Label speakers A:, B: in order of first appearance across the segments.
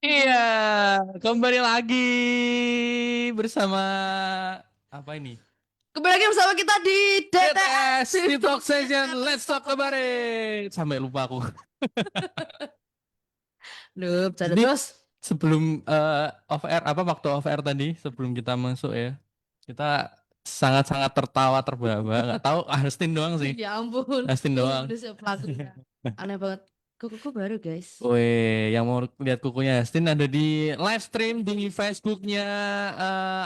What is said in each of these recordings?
A: Iya, kembali lagi bersama apa ini?
B: Kembali lagi bersama kita di DTS
A: TTS
B: Talk
A: TikTok Session,
B: Session.
A: let's talk about it. Sampai lupa aku.
B: Duh, bercanda
A: Jadi
B: terus.
A: sebelum off air apa waktu off air tadi sebelum kita masuk ya, kita sangat-sangat tertawa terbahak-bahak. Nggak tahu Astin doang sih,
B: Ya ampun,
A: Astin
B: yang
A: doang.
B: Indonesia pelakunya. Aneh banget. Kuku baru guys.
A: Weh, yang mau lihat kukunya Astin ada di live stream di Facebooknya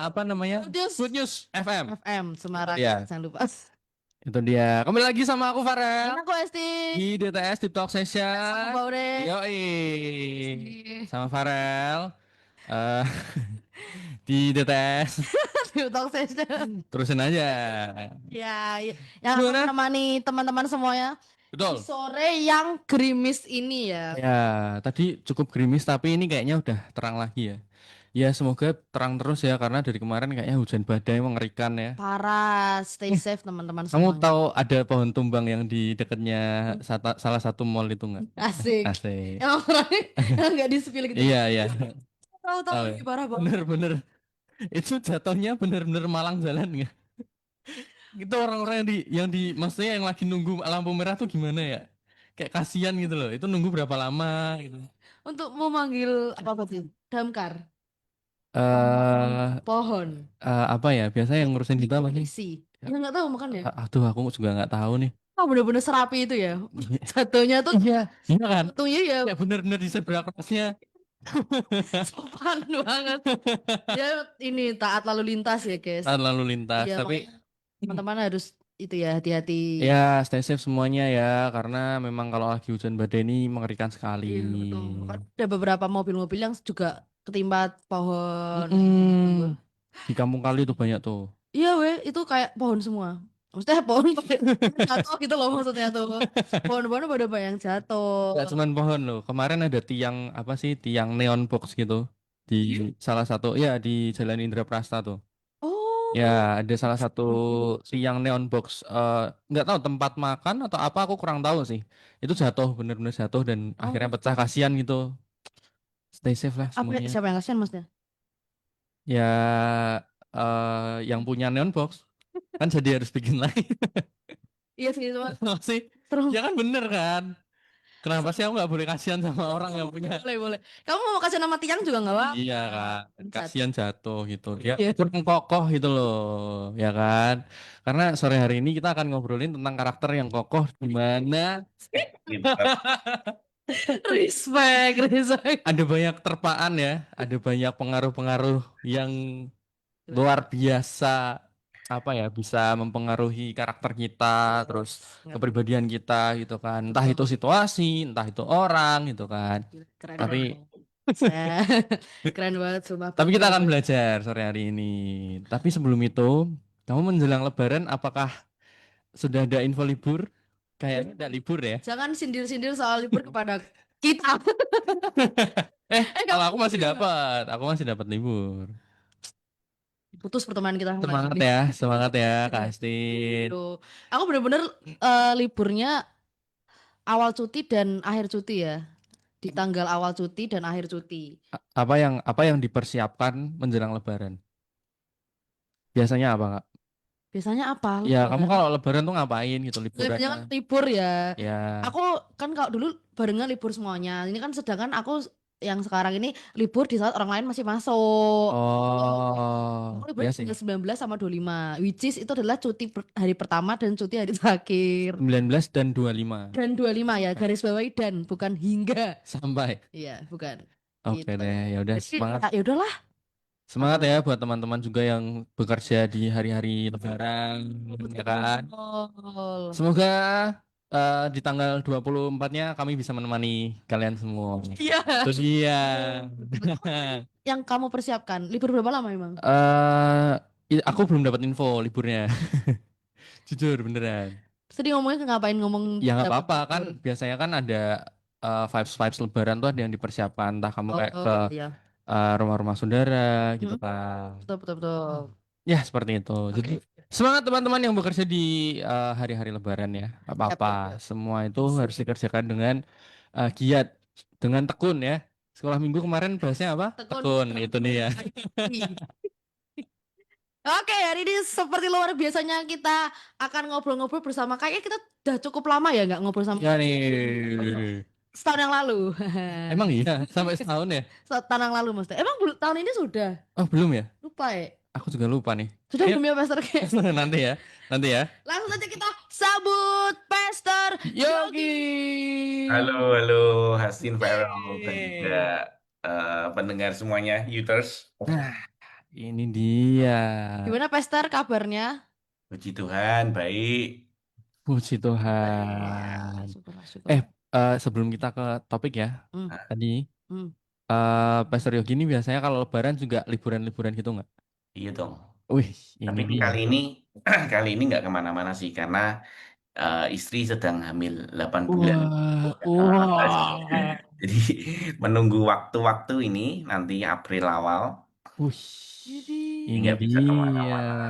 A: apa namanya?
B: Terus
A: Good News FM.
B: FM
A: Itu
B: Semarang,
A: dia.
B: jangan lupa.
A: Itu dia. Kembali lagi sama aku
B: Dan
A: Farel
B: aku Esti.
A: di DTS di Talk
B: Let's talk
A: Session.
B: about it.
A: Yoi.
B: Di
A: Sama Farel eh di DTS.
B: Talk Session.
A: Terusin aja.
B: Ya, ya, yang akan
A: Gimana?
B: menemani teman-teman semuanya di
A: Betul.
B: sore yang gerimis ini ya.
A: Ya, tadi cukup gerimis tapi ini kayaknya udah terang lagi ya. Ya, semoga terang terus ya karena dari kemarin kayaknya hujan badai mengerikan ya.
B: Parah, stay
A: Eh,
B: safe teman-teman
A: kamu
B: semuanya.
A: tahu ada pohon tumbang yang di dekatnya salah satu mall itu nggak?
B: Asik.
A: Asik.
B: Emang orangnya nggak di-spill gitu.
A: Iya, iya.
B: Tahu-tahu
A: Tahu ya?
B: lagi parah banget.
A: Bener-bener. Itu jatuhnya bener-bener malang jalan nggak? Itu orang-orang yang di maksudnya yang lagi nunggu lampu merah tuh gimana ya? Kayak kasihan gitu loh. Itu nunggu berapa lama gitu.
B: Untuk memanggil apa tadi? Damkar,
A: Eh
B: pohon,
A: apa ya? Biasanya yang ngurusin kita apa sih?
B: isi. Ya nggak tahu makanya.
A: Aduh, aku juga nggak tahu nih.
B: Oh bener-bener serapi itu ya. Jatuhnya tuh
A: Iya, iya kan?
B: untungnya ya
A: Ya bener-bener di sebelah kerasnya.
B: sopan banget. Dia ini taat lalu lintas ya guys.
A: Saat lalu lintas.
B: Iya
A: Tapi
B: makanya teman-teman harus itu ya hati-hati.
A: ya stay safe semuanya ya. Karena memang kalau lagi hujan badai ini mengerikan sekali.
B: Iya betul. Kan ada beberapa mobil-mobil yang juga ketimpa pohon.
A: Mm-mm. Di kampung kali itu banyak tuh.
B: Iya weh, itu kayak pohon semua. Maksudnya pohon jatuh gitu loh maksudnya tuh. Pohon-pohon pada banyak yang jatuh.
A: Gak cuman pohon loh. Kemarin ada tiang apa sih? Tiang neon box gitu di salah satu ya di Jalan Indraprasta tuh. Ya
B: Oh,
A: ada salah satu tiang neon box. Nggak tahu tempat makan atau apa aku kurang tahu sih. Itu jatuh bener-bener jatuh dan akhirnya
B: oh.
A: pecah kasihan gitu. Stay safe lah
B: Apa
A: semuanya.
B: siapa yang kasihan maksudnya?
A: Ya yang punya neon box kan jadi harus bikin lagi.
B: Iya sih, cuma
A: Kenapa sih?
B: serem.
A: Ya kan bener kan? Kenapa sih aku nggak boleh kasihan sama orang yang punya?
B: Boleh, boleh. Kamu mau kasih nama tiang juga nggak apa?
A: Iya kan,
B: Jatuh.
A: kasihan jatuh gitu. Ya
B: Iya.
A: kurang kokoh gitu loh, ya kan? Karena sore hari ini kita akan ngobrolin tentang karakter yang kokoh di mana
B: Respect, respect.
A: ada banyak terpaan ya, ada banyak pengaruh-pengaruh yang luar biasa apa ya bisa mempengaruhi karakter kita, terus
B: Ngerti.
A: kepribadian kita gitu kan. Entah itu
B: Betul.
A: situasi, entah itu orang gitu kan.
B: Keren
A: Tapi
B: banget. Saya keren banget sumpah
A: Tapi kita akan
B: pemikiranmu.
A: belajar sore hari ini. Tapi sebelum itu, kamu menjelang Lebaran, apakah sudah ada info libur? Kayaknya tidak libur ya.
B: Jangan sindir-sindir soal libur kepada kita.
A: Kalau
B: Kamu
A: aku masih
B: libur nggak?
A: dapat, libur.
B: Putus pertemanan kita mulai
A: Semangat
B: ini.
A: ya, semangat ya, Kak Astin.
B: Tuh. Aku bener-bener liburnya awal cuti dan akhir cuti ya. Di tanggal awal cuti dan akhir cuti.
A: Apa yang dipersiapkan menjelang Lebaran? Biasanya apa, Kak?
B: Biasanya apa?
A: Ya, kamu
B: Lebaran.
A: kalau Lebaran tuh ngapain gitu
B: Biasanya
A: liburannya?
B: kan libur ya.
A: Ya,
B: Aku kan kalau dulu barengan libur semuanya. Ini kan sedangkan aku yang sekarang ini libur di saat orang lain masih masuk. Aku
A: oh,
B: libur
A: ya sih.
B: tanggal 19 sama 25. Which is itu adalah cuti hari pertama dan cuti hari terakhir.
A: 19 dan 25
B: Dan 25 ya, garis bawahi dan bukan hingga.
A: sampai.
B: Iya, bukan.
A: Oke
B: Gitu.
A: deh, ya udah
B: Jadi
A: semangat.
B: ya udahlah.
A: Semangat ya buat teman-teman juga yang bekerja di hari-hari Lebaran, ya kan?
B: Betul.
A: Semoga di tanggal 24-nya kami bisa menemani kalian semua.
B: Iya.
A: Itu dia.
B: Yang kamu persiapkan, libur berapa lama emang?
A: Aku belum dapat info liburnya. Jujur beneran.
B: Tadi ngomongnya ngapain ngomong
A: Ya nggak
B: dapat
A: apa-apa kan
B: libur?
A: biasanya kan ada vibes-vibes Lebaran tuh ada yang dipersiapkan. Entah kamu kayak ke
B: Oh iya.
A: rumah-rumah saudara gitu
B: Mm,
A: kan.
B: betul betul betul.
A: Ya, seperti itu. Jadi,
B: Oke.
A: semangat teman-teman yang bekerja di hari-hari Lebaran ya. Gak
B: Siap
A: apa-apa.
B: siap.
A: Semua itu harus dikerjakan dengan giat, dengan tekun ya. Sekolah minggu kemarin bahasnya apa?
B: Tekun.
A: Tekun, itu dia.
B: Oke, hari ini seperti luar biasanya kita akan ngobrol-ngobrol bersama. Kayaknya kita udah cukup lama ya nggak ngobrol sama
A: Ya nih.
B: setahun yang lalu.
A: Emang iya, sampai setahun ya?
B: Setahun yang lalu maksudnya. Emang tahun ini sudah?
A: Oh, belum ya?
B: Lupa ya.
A: Aku juga lupa nih.
B: Sudah
A: Ayo,
B: belum ya Pastor?
A: nanti ya. Nanti ya.
B: Langsung saja kita sambut Pastor Yogi.
A: Yogi.
C: Halo, halo, Hastin Farel dan juga
A: Yeay.
C: pendengar semuanya, Youters.
A: Nah, ini dia.
B: Gimana Pastor kabarnya?
C: Puji Tuhan, baik.
A: Puji
B: Ya,
A: Tuhan.
B: syukurlah,
A: Eh,
B: syukurlah.
A: sebelum kita ke topik ya,
B: Hmm,
C: Nah,
A: tadi
B: hmm.
A: Pastor Yogi ini biasanya kalau Lebaran juga liburan-liburan gitu nggak?
C: iya dong.
A: Wih, ini
C: Tapi
A: dia.
C: kali ini, kali ini nggak kemana-mana sih, karena istri sedang hamil 8 bulan.
A: Wah,
C: Jadi,
A: wah,
C: jadi menunggu waktu-waktu ini, nanti April awal,
A: wih,
B: Jadi,
A: ini
C: nggak bisa
A: dia.
C: kemana-mana.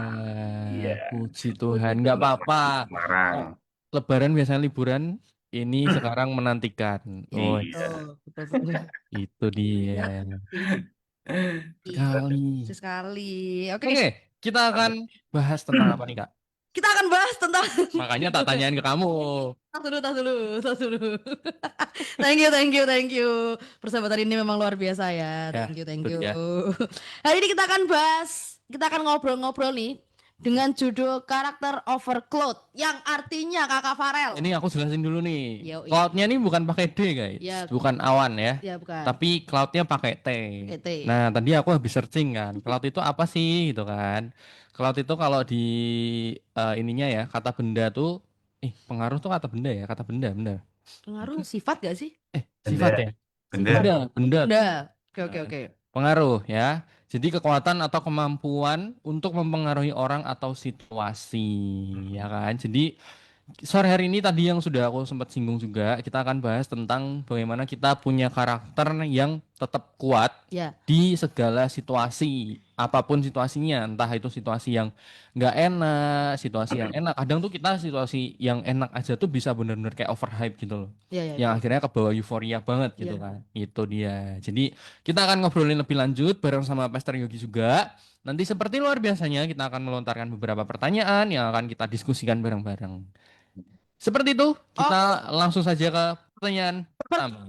C: Iya,
A: Puji
B: puji
A: Tuhan, nggak
C: untuk
A: apa-apa.
B: Tuhan.
C: Semarang.
A: Eh, Lebaran biasanya liburan, ini sekarang menantikan. Oh,
C: Iya.
B: Betul, betul, betul.
A: itu dia.
B: Ya,
A: Sekali.
B: sekali. Oke,
A: Oke, kita akan bahas tentang apa nih, Kak?
B: kita akan bahas tentang
A: Makanya tak tanyain ke kamu.
B: tas dulu, tas dulu, tas dulu. Thank you, thank you, thank you. Persahabatan ini memang luar biasa ya.
A: Ya,
B: Thank you, thank
A: itu
B: you.
A: dia.
B: Hari ini kita akan bahas, kita akan ngobrol-ngobrol nih dengan judul karakter overcloud yang artinya Kakak Farel.
A: Ini aku jelasin dulu nih.
B: Yoi.
A: Cloudnya ini bukan pakai D, guys.
B: Ya.
A: Bukan awan ya.
B: Ya bukan.
A: Tapi cloudnya pakai T.
B: Pakai T.
A: Nah, tadi aku habis searching kan. Cloud itu apa sih gitu kan. Cloud itu kalau di ininya ya, kata benda tuh pengaruh tuh kata benda ya, kata benda, bener.
B: Pengaruh sifat gak sih?
A: Sifat
C: Benda,
A: ya.
C: benda.
B: Sifat.
A: Benda.
B: Benda. Oke, oke,
A: Nah,
B: oke.
A: pengaruh ya. Jadi kekuatan atau kemampuan untuk mempengaruhi orang atau situasi, ya kan? Jadi sore hari ini tadi yang sudah aku sempat singgung juga, kita akan bahas tentang bagaimana kita punya karakter yang tetap kuat
B: Ya.
A: di segala situasi, apapun situasinya, entah itu situasi yang nggak enak, situasi yang enak. Kadang tuh kita situasi yang enak aja tuh bisa bener-bener kayak overhype gitu loh.
B: Ya, ya,
A: Yang
B: ya.
A: akhirnya ke bawah euforia banget gitu
B: Iya.
A: kan. Itu dia. Jadi kita akan ngobrolin lebih lanjut bareng sama Pastor Yogi juga. Nanti seperti luar biasanya kita akan melontarkan beberapa pertanyaan yang akan kita diskusikan bareng-bareng. Seperti itu,
B: Oh,
A: kita langsung saja ke pertanyaan pertama.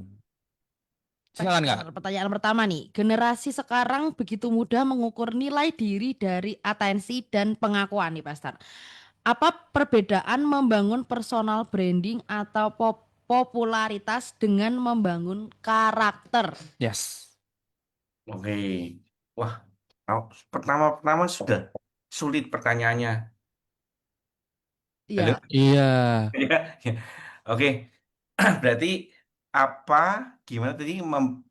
A: Silakan Kak.
B: pertanyaan pertama nih. Generasi sekarang begitu mudah mengukur nilai diri dari atensi dan pengakuan nih, Pastor. Apa perbedaan membangun personal branding atau popularitas dengan membangun karakter?
A: Yes.
C: Oke. Wah, pertama-pertama sudah sulit pertanyaannya. Halo?
B: Iya,
A: Iya.
C: Ya, ya. Oke. Berarti apa, gimana tadi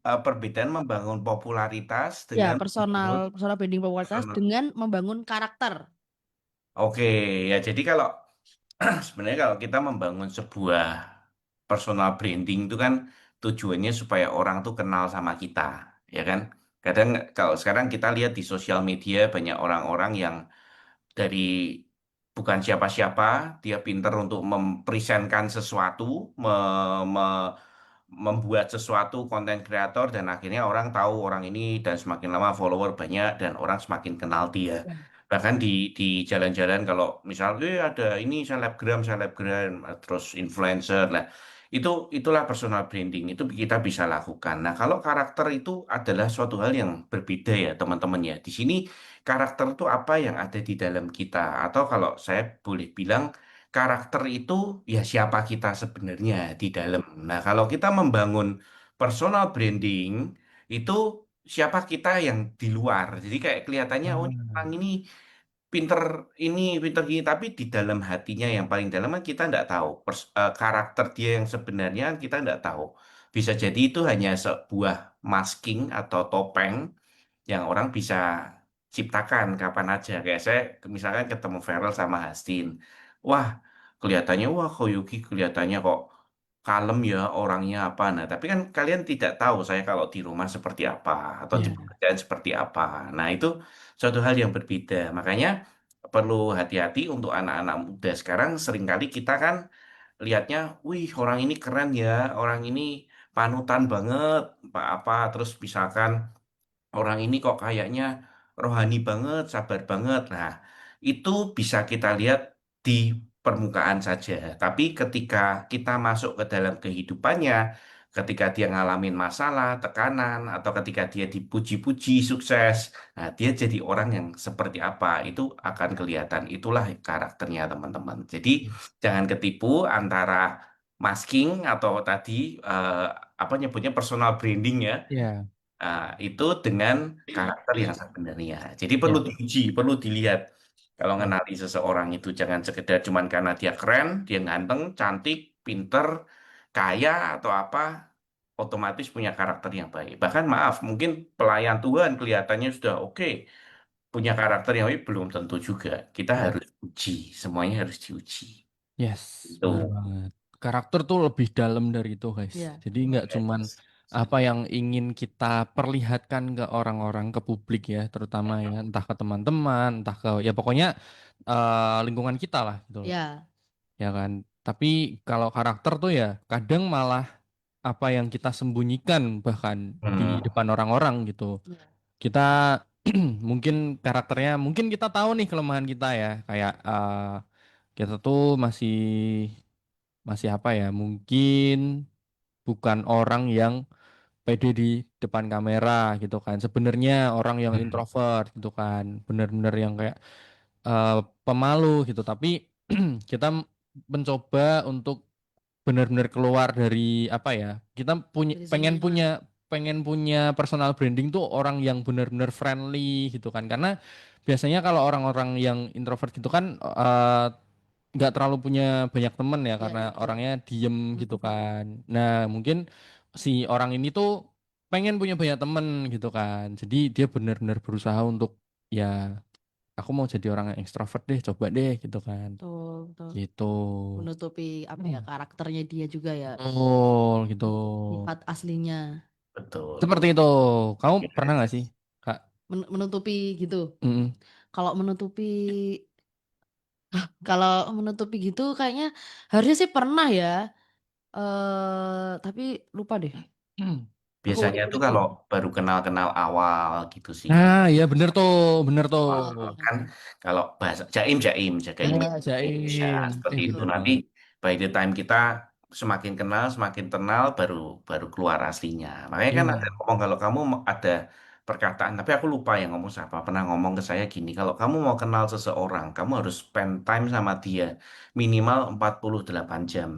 C: perbedaan membangun popularitas
B: ya,
C: dengan membangun
B: personal branding popularitas
C: personal.
B: dengan membangun karakter.
C: Oke, ya jadi kalau sebenarnya kalau kita membangun sebuah personal branding itu kan tujuannya supaya orang tuh kenal sama kita, ya kan? Kadang kalau sekarang kita lihat di sosial media banyak orang-orang yang dari bukan siapa-siapa, dia pinter untuk mempresentkan sesuatu, membuat sesuatu konten kreator dan akhirnya orang tahu orang ini dan semakin lama follower banyak dan orang semakin kenal dia. Bahkan di jalan-jalan kalau misalnya ada ini selebgram selebgram terus influencer lah itulah personal branding itu kita bisa lakukan. Nah, kalau karakter itu adalah suatu hal yang berbeda ya teman-teman ya. Di sini karakter itu apa yang ada di dalam kita atau kalau saya boleh bilang karakter itu ya siapa kita sebenarnya di dalam. Nah, kalau kita membangun personal branding itu siapa kita yang di luar. Jadi kayak kelihatannya oh ini orang ini pinter pinter gini tapi di dalam hatinya yang paling dalam kan kita nggak tahu karakter dia yang sebenarnya kita nggak tahu. Bisa jadi itu hanya sebuah masking atau topeng yang orang bisa ciptakan kapan aja. Kayak saya misalkan ketemu Feral sama Hastin. Wah, kelihatannya wah Koyuki kelihatannya kok kalem ya orangnya apa. Nah, tapi kan kalian tidak tahu saya kalau di rumah seperti apa atau di
A: Iya.
C: pekerjaan seperti apa. Nah, itu suatu hal yang berbeda. Makanya perlu hati-hati untuk anak-anak muda sekarang seringkali kita kan lihatnya, wih orang ini keren ya, orang ini panutan banget, apa terus misalkan orang ini kok kayaknya rohani banget, sabar banget. Nah, itu bisa kita lihat di permukaan saja. Tapi ketika kita masuk ke dalam kehidupannya, ketika dia ngalamin masalah, tekanan, atau ketika dia dipuji-puji, sukses, nah dia jadi orang yang seperti apa, itu akan kelihatan. Itulah karakternya teman-teman. Jadi jangan ketipu antara masking atau tadi apa nyebutnya personal branding ya.
A: Ya,
C: Itu dengan karakter yang sebenarnya. Jadi perlu
A: ya.
C: diuji, perlu dilihat. Kalau
A: Ya.
C: ngenali seseorang itu jangan sekedar cuman karena dia keren, dia ganteng, cantik, pinter, kaya atau apa, otomatis punya karakter yang baik. Bahkan maaf, mungkin pelayan Tuhan kelihatannya sudah oke, punya karakter yang baik belum tentu juga. Kita
A: Ya.
C: harus uji, semuanya harus diuji.
A: Yes,
C: Itu.
A: benar banget. Karakter tuh lebih dalam dari itu, guys.
B: Iya.
A: Jadi nggak cuman
C: Yes.
A: apa yang ingin kita perlihatkan ke orang-orang, ke publik ya, terutama ya, entah ke teman-teman, entah ke ya pokoknya lingkungan kita lah gitu,
B: Ya.
A: ya kan. Tapi kalau karakter tuh ya kadang malah apa yang kita sembunyikan bahkan di
C: Hmm.
A: depan orang-orang gitu.
B: Iya.
A: Kita mungkin karakternya, mungkin kita tahu nih kelemahan kita ya, kayak kita tuh masih masih apa ya? Mungkin bukan orang yang pede di depan kamera gitu kan. Sebenarnya orang yang
C: Hmm.
A: introvert gitu kan. Bener-bener yang kayak eh, pemalu gitu. Tapi kita mencoba untuk benar-benar keluar dari apa ya? Kita punya
B: Dari zona
A: pengen
B: nyaman.
A: punya pengen punya personal branding tuh orang yang benar-benar friendly gitu kan. Karena biasanya kalau orang-orang yang introvert gitu kan nggak terlalu punya banyak temen ya
B: Iya,
A: karena
B: iya, betul.
A: orangnya diem gitu
B: Mm-mm.
A: kan. Nah, mungkin si orang ini tuh pengen punya banyak temen gitu kan. Jadi dia benar-benar berusaha untuk ya aku mau jadi orang yang ekstrovert deh, coba deh gitu kan.
B: Betul, betul.
A: Gitu.
B: Menutupi apa ya karakternya dia juga ya.
A: Betul gitu.
B: Sifat aslinya.
C: Betul.
A: Seperti itu. Kamu pernah nggak sih, Kak?
B: Menutupi gitu.
A: Mm-mm.
B: Kalau menutupi Kalau menutupi gitu kayaknya harusnya sih pernah ya. Tapi lupa deh. Aku
C: Biasanya tuh
B: ulik-ulik dulu.
C: kalau baru kenal-kenal awal gitu sih.
A: Nah, iya bener tuh.
C: Awal kan kalau bahasa jaim jaim jaga image
A: Ya,
C: ya
A: jaim.
C: seperti itu
B: Betul.
C: nanti by the time kita semakin kenal baru baru keluar aslinya. Makanya kan ada
A: Iya.
C: ngomong kalau kamu ada perkataan tapi aku lupa yang ngomong siapa pernah ngomong ke saya gini kalau kamu mau kenal seseorang kamu harus spend time sama dia minimal 48 jam.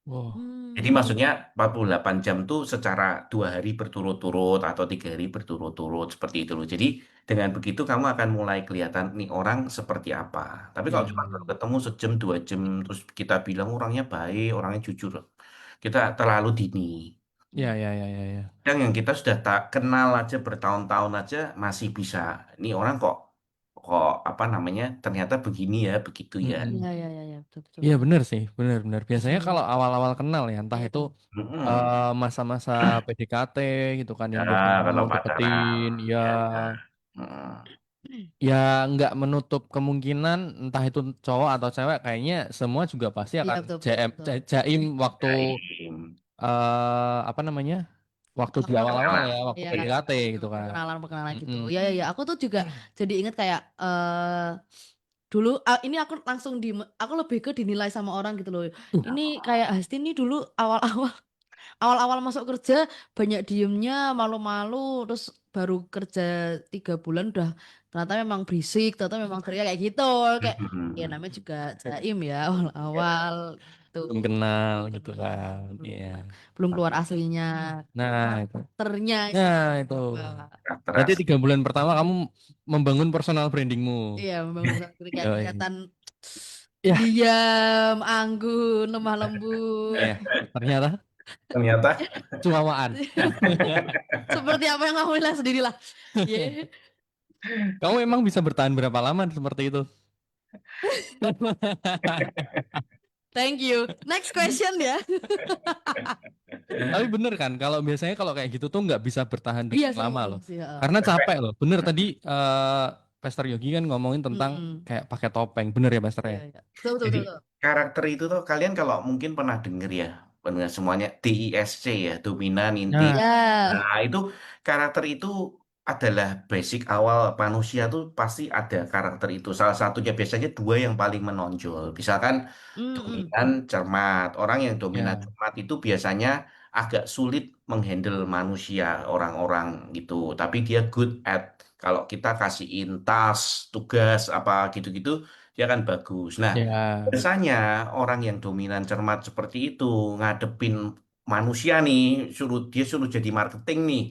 A: Wow.
C: Jadi
B: Hmm,
C: maksudnya 48 jam tuh secara 2 hari berturut-turut atau 3 hari berturut-turut seperti itu loh. Jadi dengan begitu kamu akan mulai kelihatan nih orang seperti apa. Tapi
A: Iya,
C: kalau
A: iya,
C: cuma baru
A: iya.
C: ketemu sejam 2 jam terus kita bilang orangnya baik, orangnya jujur, kita terlalu dini.
A: Iya, iya, iya, iya, iya.
C: Yang kita sudah tak kenal aja bertahun-tahun aja masih bisa. Ini orang kok kok apa namanya ternyata begini ya, begitu ya.
A: Mm-mm.
B: iya, iya, iya, iya, betul, betul.
A: Iya bener sih, bener-bener. Biasanya kalau
B: Hmm,
A: awal-awal kenal ya, entah itu
B: iya.
C: Mm-mm.
A: masa-masa PDKT gitu kan,
C: Ya
A: yang biasanya
C: kalau
A: mau
C: pacaran,
A: deketin, ya
C: ya. Mm.
A: ya nggak menutup kemungkinan entah itu cowok atau cewek, kayaknya semua juga pasti
B: Iya,
A: akan
B: betul, betul, betul.
A: jaim waktu
C: Jaim.
A: apa namanya, waktu di
B: Awal-awal.
A: awal-awal
C: Kenalan.
A: ya, waktu
B: Iya,
A: PDKT gitu kan.
B: perkenalan gitu.
A: Mm-mm.
B: Ya, ya, ya. Aku tuh juga jadi inget kayak dulu ini aku lebih ke dinilai sama orang gitu loh. Ini kayak Hasti nih dulu awal-awal awal-awal masuk kerja banyak diemnya, malu-malu, terus baru kerja 3 bulan udah ternyata memang berisik, ternyata memang teriak kayak gitu. Kayak ya
C: Hmm.
B: namanya juga jaim ya awal-awal gitu.
A: Belum kenal
B: Belum
A: gitu
B: kenal,
A: kan. Iya.
B: belum keluar aslinya,
A: Nah, itu.
B: karakternya sih.
A: Nah, itu. Berarti
C: Karakter
A: 3 bulan pertama kamu membangun personal brandingmu.
B: Iya, memang kayak
A: Yoi.
B: kelihatan
A: Ya,
B: diam, anggun, lemah lembut.
A: ya. Ternyata
C: ternyata
A: cuawaan.
B: Seperti apa yang kamu lihat sendirilah. Yeah.
A: Kamu emang bisa bertahan berapa lama seperti itu?
B: Thank you. Next question ya.
A: Tapi bener kan, kalau biasanya kalau kayak gitu tuh nggak bisa bertahan
B: Iya
A: dengan
B: sih,
A: lama
B: iya
A: loh.
B: sih. Heeh.
A: Karena capek loh. Bener tadi Pastor Yogi kan ngomongin tentang
B: Mm-mm.
A: kayak pakai topeng. Bener ya Pastor
B: Iya,
A: ya?
B: iya. Betul, betul,
C: jadi
B: betul, betul.
C: karakter itu tuh kalian kalau mungkin pernah denger ya benar semuanya DISC ya, dominan, inti.
A: Nah,
B: Ya.
C: Nah, itu karakter itu adalah basic awal manusia tuh pasti ada karakter itu. Salah satunya biasanya dua yang paling menonjol. Misalkan
B: Mm-mm.
C: dominan, cermat. Orang yang dominan
A: ya,
C: cermat itu biasanya agak sulit menghandle manusia, orang-orang gitu. Tapi dia good at kalau kita kasihin task, tugas, apa gitu-gitu, dia akan bagus. Nah,
A: ya,
C: biasanya orang yang dominan cermat seperti itu ngadepin manusia nih, suruh jadi marketing nih,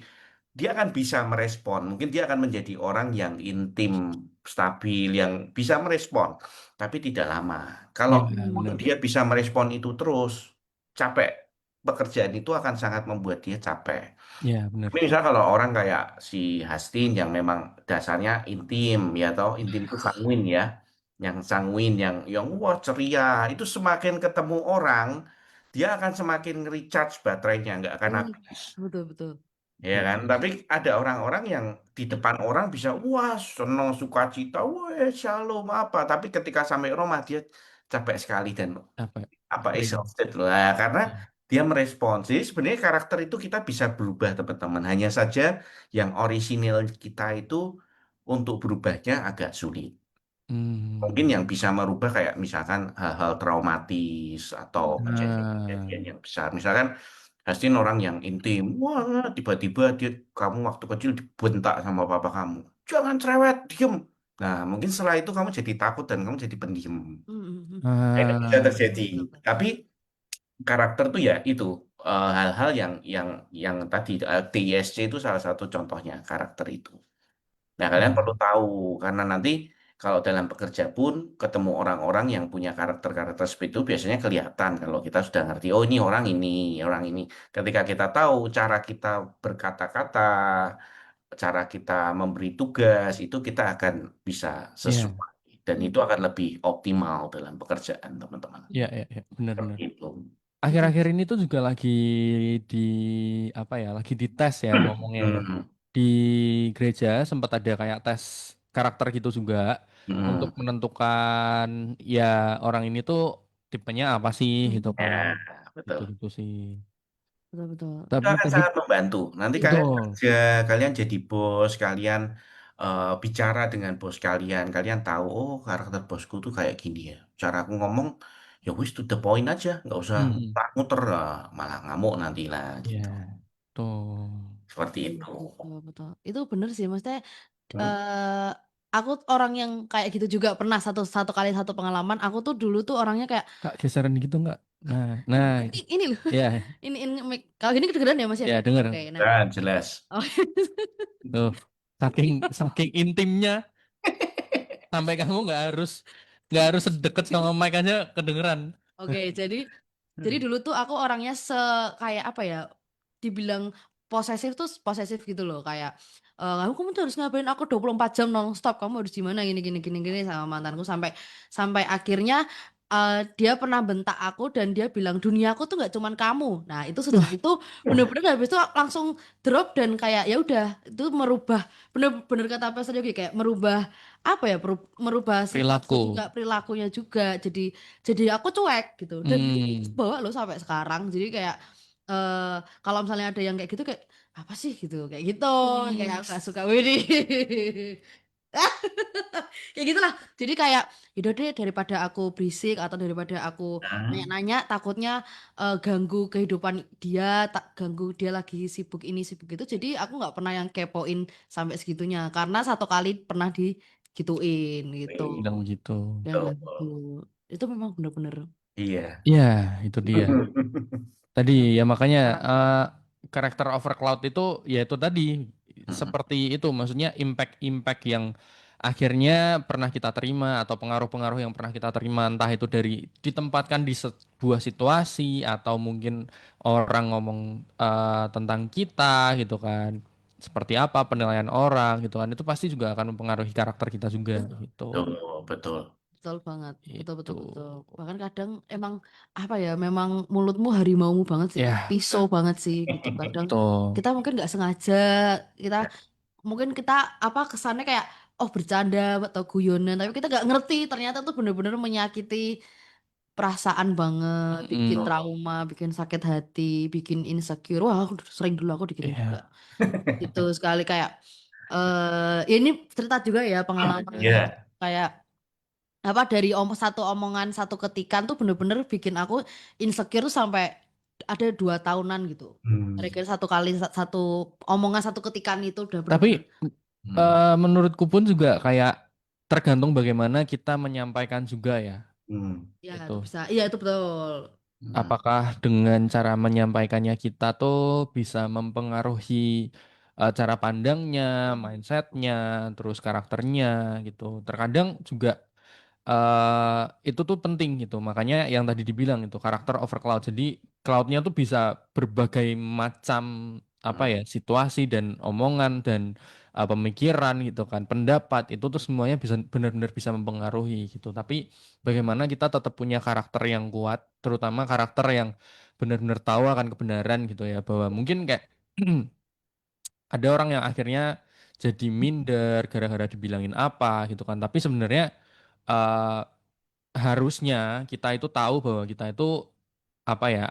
C: dia akan bisa merespon. Mungkin dia akan menjadi orang yang intim, stabil, yang bisa merespon, tapi tidak lama. Kalau
A: ya,
B: Mm.
A: benar.
C: dia bisa merespon itu terus, capek. Pekerjaan itu akan sangat membuat dia capek.
A: Ya,
C: Tapi
A: benar.
C: misal kalau orang kayak si Hastin yang memang dasarnya intim ya atau intim itu sanguin ya, yang sanguin yang wah ceria, itu semakin ketemu orang dia akan semakin recharge baterainya nggak akan
B: Mm.
C: habis.
B: Betul, betul.
C: Ya
A: Ya,
C: kan, tapi ada orang-orang yang di depan orang bisa wah senang sukacita, wah shalom apa, tapi ketika sampai rumah dia capek sekali dan
A: apa?
C: apa
A: Drain.
C: exhausted loh. Nah, karena
A: Ya.
C: dia merespons. Jadi sebenarnya karakter itu kita bisa berubah teman-teman. Hanya saja yang orisinil kita itu untuk berubahnya agak sulit. Mungkin
A: Hmm.
C: yang bisa merubah kayak misalkan hal-hal traumatis atau
B: Mm.
C: kejadian-kejadian
A: Nah,
C: yang besar. Misalkan Hastin orang yang intim, wah tiba-tiba dia kamu waktu kecil dibentak sama papa kamu. Jangan cerewet, diem. Nah, mungkin setelah itu kamu jadi takut dan kamu jadi pendiam.
B: Mm.
C: Nah, itu bisa
A: ah,
C: terjadi.
B: Betul, betul.
C: Tapi karakter tuh ya itu hal-hal yang tadi TISC itu salah satu contohnya karakter itu. Nah, kalian perlu
A: hmm.
C: tahu karena nanti kalau dalam bekerja pun ketemu orang-orang yang punya karakter-karakter seperti itu biasanya kelihatan kalau kita sudah ngerti oh ini orang ini, orang ini. Ketika kita tahu cara kita berkata-kata, cara kita memberi tugas itu kita akan bisa
A: Ya,
C: sesuai dan itu
B: Mm.
C: akan lebih optimal dalam pekerjaan teman-teman.
A: ya, ya, ya,
C: Seperti
A: benar-benar.
C: itu.
B: Betul.
A: Akhir-akhir ini tuh juga lagi di apa ya, lagi dites ya ngomongnya ya.
C: Hmm.
A: Di gereja sempat ada kayak tes karakter gitu juga untuk
C: Hmm.
A: menentukan ya orang ini tuh tipenya apa sih gitu
B: Mm.
A: kan.
C: Ya, betul.
A: Gitu-gitu sih.
B: Betul, betul.
C: Itu
A: Tapi
C: akan
A: tadi
C: sangat membantu. Nanti kalian
A: betul.
C: kerja, kalian jadi bos, kalian bicara dengan bos kalian, kalian tahu, oh karakter bosku tuh kayak gini ya. Cara aku ngomong, ya wis to the point aja, nggak usah
A: Hmm,
C: muter-muter, malah ngamuk nanti lah gitu.
A: ya, tuh.
C: Seperti
B: Iya,
C: itu.
B: betul, betul. Itu bener sih, maksudnya
C: Hmm.
B: eh aku orang yang kayak gitu juga pernah satu satu kali satu pengalaman. Aku tuh dulu tuh orangnya kayak
A: Kak geseran gitu nggak? Nah, nah itu.
B: ini loh,
A: Ya,
B: ini kalau gini kedengeran ya Mas ya.
A: ya dengar.
B: Oke, nah,
C: Dan jelas.
B: oh,
A: Tuh, saking saking intimnya sampai kamu nggak harus sedekat sama mic aja kedengeran.
B: oke, jadi dulu tuh aku orangnya kayak apa ya? Dibilang posesif tuh posesif gitu loh, kayak kamu tuh harus ngabarin aku 24 jam nonstop, kamu harus gimana gini gini gini gini sama mantanku sampai sampai akhirnya dia pernah bentak aku dan dia bilang dunia aku tuh nggak cuman kamu. Nah, itu sejak
A: Wah,
B: itu bener-bener habis itu langsung drop dan kayak ya udah itu merubah bener-bener kata Pak Yogi kayak merubah apa ya merubah sifatku juga
A: perilaku.
B: perilakunya juga jadi aku cuek gitu dan itu
A: Hmm.
B: bawa loh sampai sekarang jadi kayak kalau misalnya ada yang kayak gitu kayak apa sih gitu kayak gitu kayak aku gak suka Widih kayak gitulah jadi kayak yaudah deh daripada aku berisik atau daripada aku
C: Nah,
B: nanya-nanya takutnya ganggu kehidupan dia tak ganggu dia lagi sibuk ini sibuk itu jadi aku nggak pernah yang kepoin sampai segitunya karena satu kali pernah digituin gitu
A: Bilang begitu.
B: yang kayak gitu
C: betul.
B: itu memang bener-bener
C: Iya.
A: Iya, itu dia. Tadi ya makanya karakter Overcloud itu ya itu tadi seperti itu maksudnya impact-impact yang akhirnya pernah kita terima atau pengaruh-pengaruh yang pernah kita terima entah itu dari ditempatkan di sebuah situasi atau mungkin orang ngomong tentang kita gitu kan. Seperti apa penilaian orang gitu kan itu pasti juga akan mempengaruhi karakter kita juga gitu.
C: Betul, betul.
B: betul banget betul betul
A: Itu.
B: betul bahkan kadang emang apa ya memang mulutmu harimaumu banget sih kayak
A: Ya,
B: pisau banget sih gitu kadang
A: betul.
B: kita mungkin nggak sengaja kita mungkin kita apa kesannya kayak oh bercanda atau guyonan tapi kita nggak ngerti ternyata tuh bener-bener menyakiti perasaan banget, bikin
A: Mm,
B: trauma, bikin sakit hati, bikin insecure. Wah, sering dulu aku digituin juga.
A: iya.
B: Itu sekali kayak ini cerita juga ya pengalaman
C: Ya.
B: kayak apa dari satu omongan satu ketikan tuh bener-bener bikin aku insecure tuh sampai ada 2 tahunan gitu.
C: Hmm.
B: Gara-gara satu kali satu omongan satu ketikan itu udah
A: Tapi
B: bener-bener
C: Hmm.
A: menurutku pun juga kayak tergantung bagaimana kita menyampaikan juga ya.
C: Hmm.
B: ya itu
A: Itu.
B: bisa. Iya itu betul.
C: Hmm.
A: Apakah dengan cara menyampaikannya kita tuh bisa mempengaruhi cara pandangnya, mindsetnya, terus karakternya gitu. Terkadang juga itu tuh penting gitu. Makanya yang tadi dibilang itu karakter over cloud. Jadi cloudnya tuh bisa berbagai macam apa ya situasi dan omongan dan pemikiran gitu kan, pendapat itu tuh semuanya bisa benar-benar bisa mempengaruhi gitu. Tapi bagaimana kita tetap punya karakter yang kuat, terutama karakter yang benar-benar tahu akan kebenaran gitu ya. Bahwa mungkin kayak ada orang yang akhirnya jadi minder gara-gara dibilangin apa gitu kan. Tapi sebenarnya eh, harusnya kita itu tahu bahwa kita itu apa ya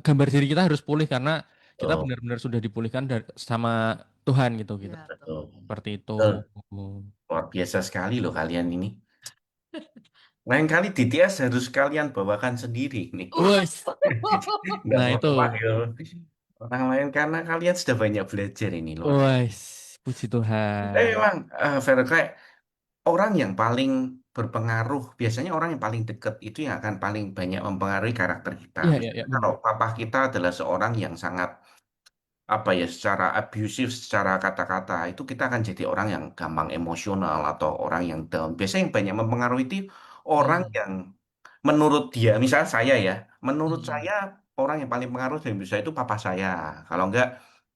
A: gambar diri kita harus pulih karena kita
C: Betul.
A: benar-benar sudah dipulihkan sama Tuhan gitu gitu.
B: Iya betul.
C: Betul.
A: Seperti itu.
C: Betul. Luar biasa sekali loh kalian ini. Lain kali DTS harus kalian bawakan sendiri nih.
A: Wes.
C: Nggak
A: Nah itu.
C: perlu panggil orang lain karena kalian sudah banyak belajar ini luar.
A: Wes. Puji
C: Tapi
A: Tuhan.
C: memang Vero, kayak orang yang paling berpengaruh, biasanya orang yang paling dekat itu yang akan paling banyak mempengaruhi karakter kita.
A: Iya iya iya
C: Misalnya kalau
A: benar.
C: papa kita adalah seorang yang sangat apa ya secara abusive secara kata-kata itu kita akan jadi orang yang gampang emosional atau orang yang down. Biasanya yang banyak mempengaruhi itu orang
A: Mm,
C: yang menurut dia, misalnya saya ya, menurut
A: mm,
C: saya orang yang paling pengaruh dari hidup saya itu papa saya. Kalau enggak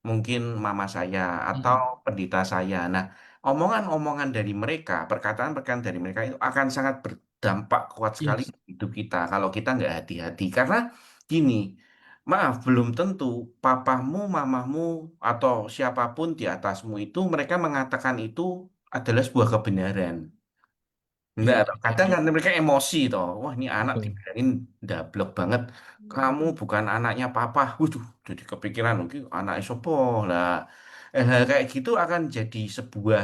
C: mungkin mama saya atau
A: mm.
C: pendeta saya. Nah, omongan-omongan dari mereka, perkataan-perkataan dari mereka itu akan sangat berdampak kuat sekali
A: Yes.
C: di hidup kita kalau kita nggak hati-hati. Karena gini, maaf, belum tentu papamu, mamamu, atau siapapun di atasmu itu mereka mengatakan itu adalah sebuah kebenaran. Enggak,
A: Iya
C: toh.
A: iya
C: Kadang
A: iya.
C: kan mereka emosi toh. Wah, ini anak
A: Betul.
C: dibilangin dablek banget. Kamu bukan anaknya papa. Waduh, jadi kepikiran mungkin anak sopo lah. Hal kayak gitu akan jadi sebuah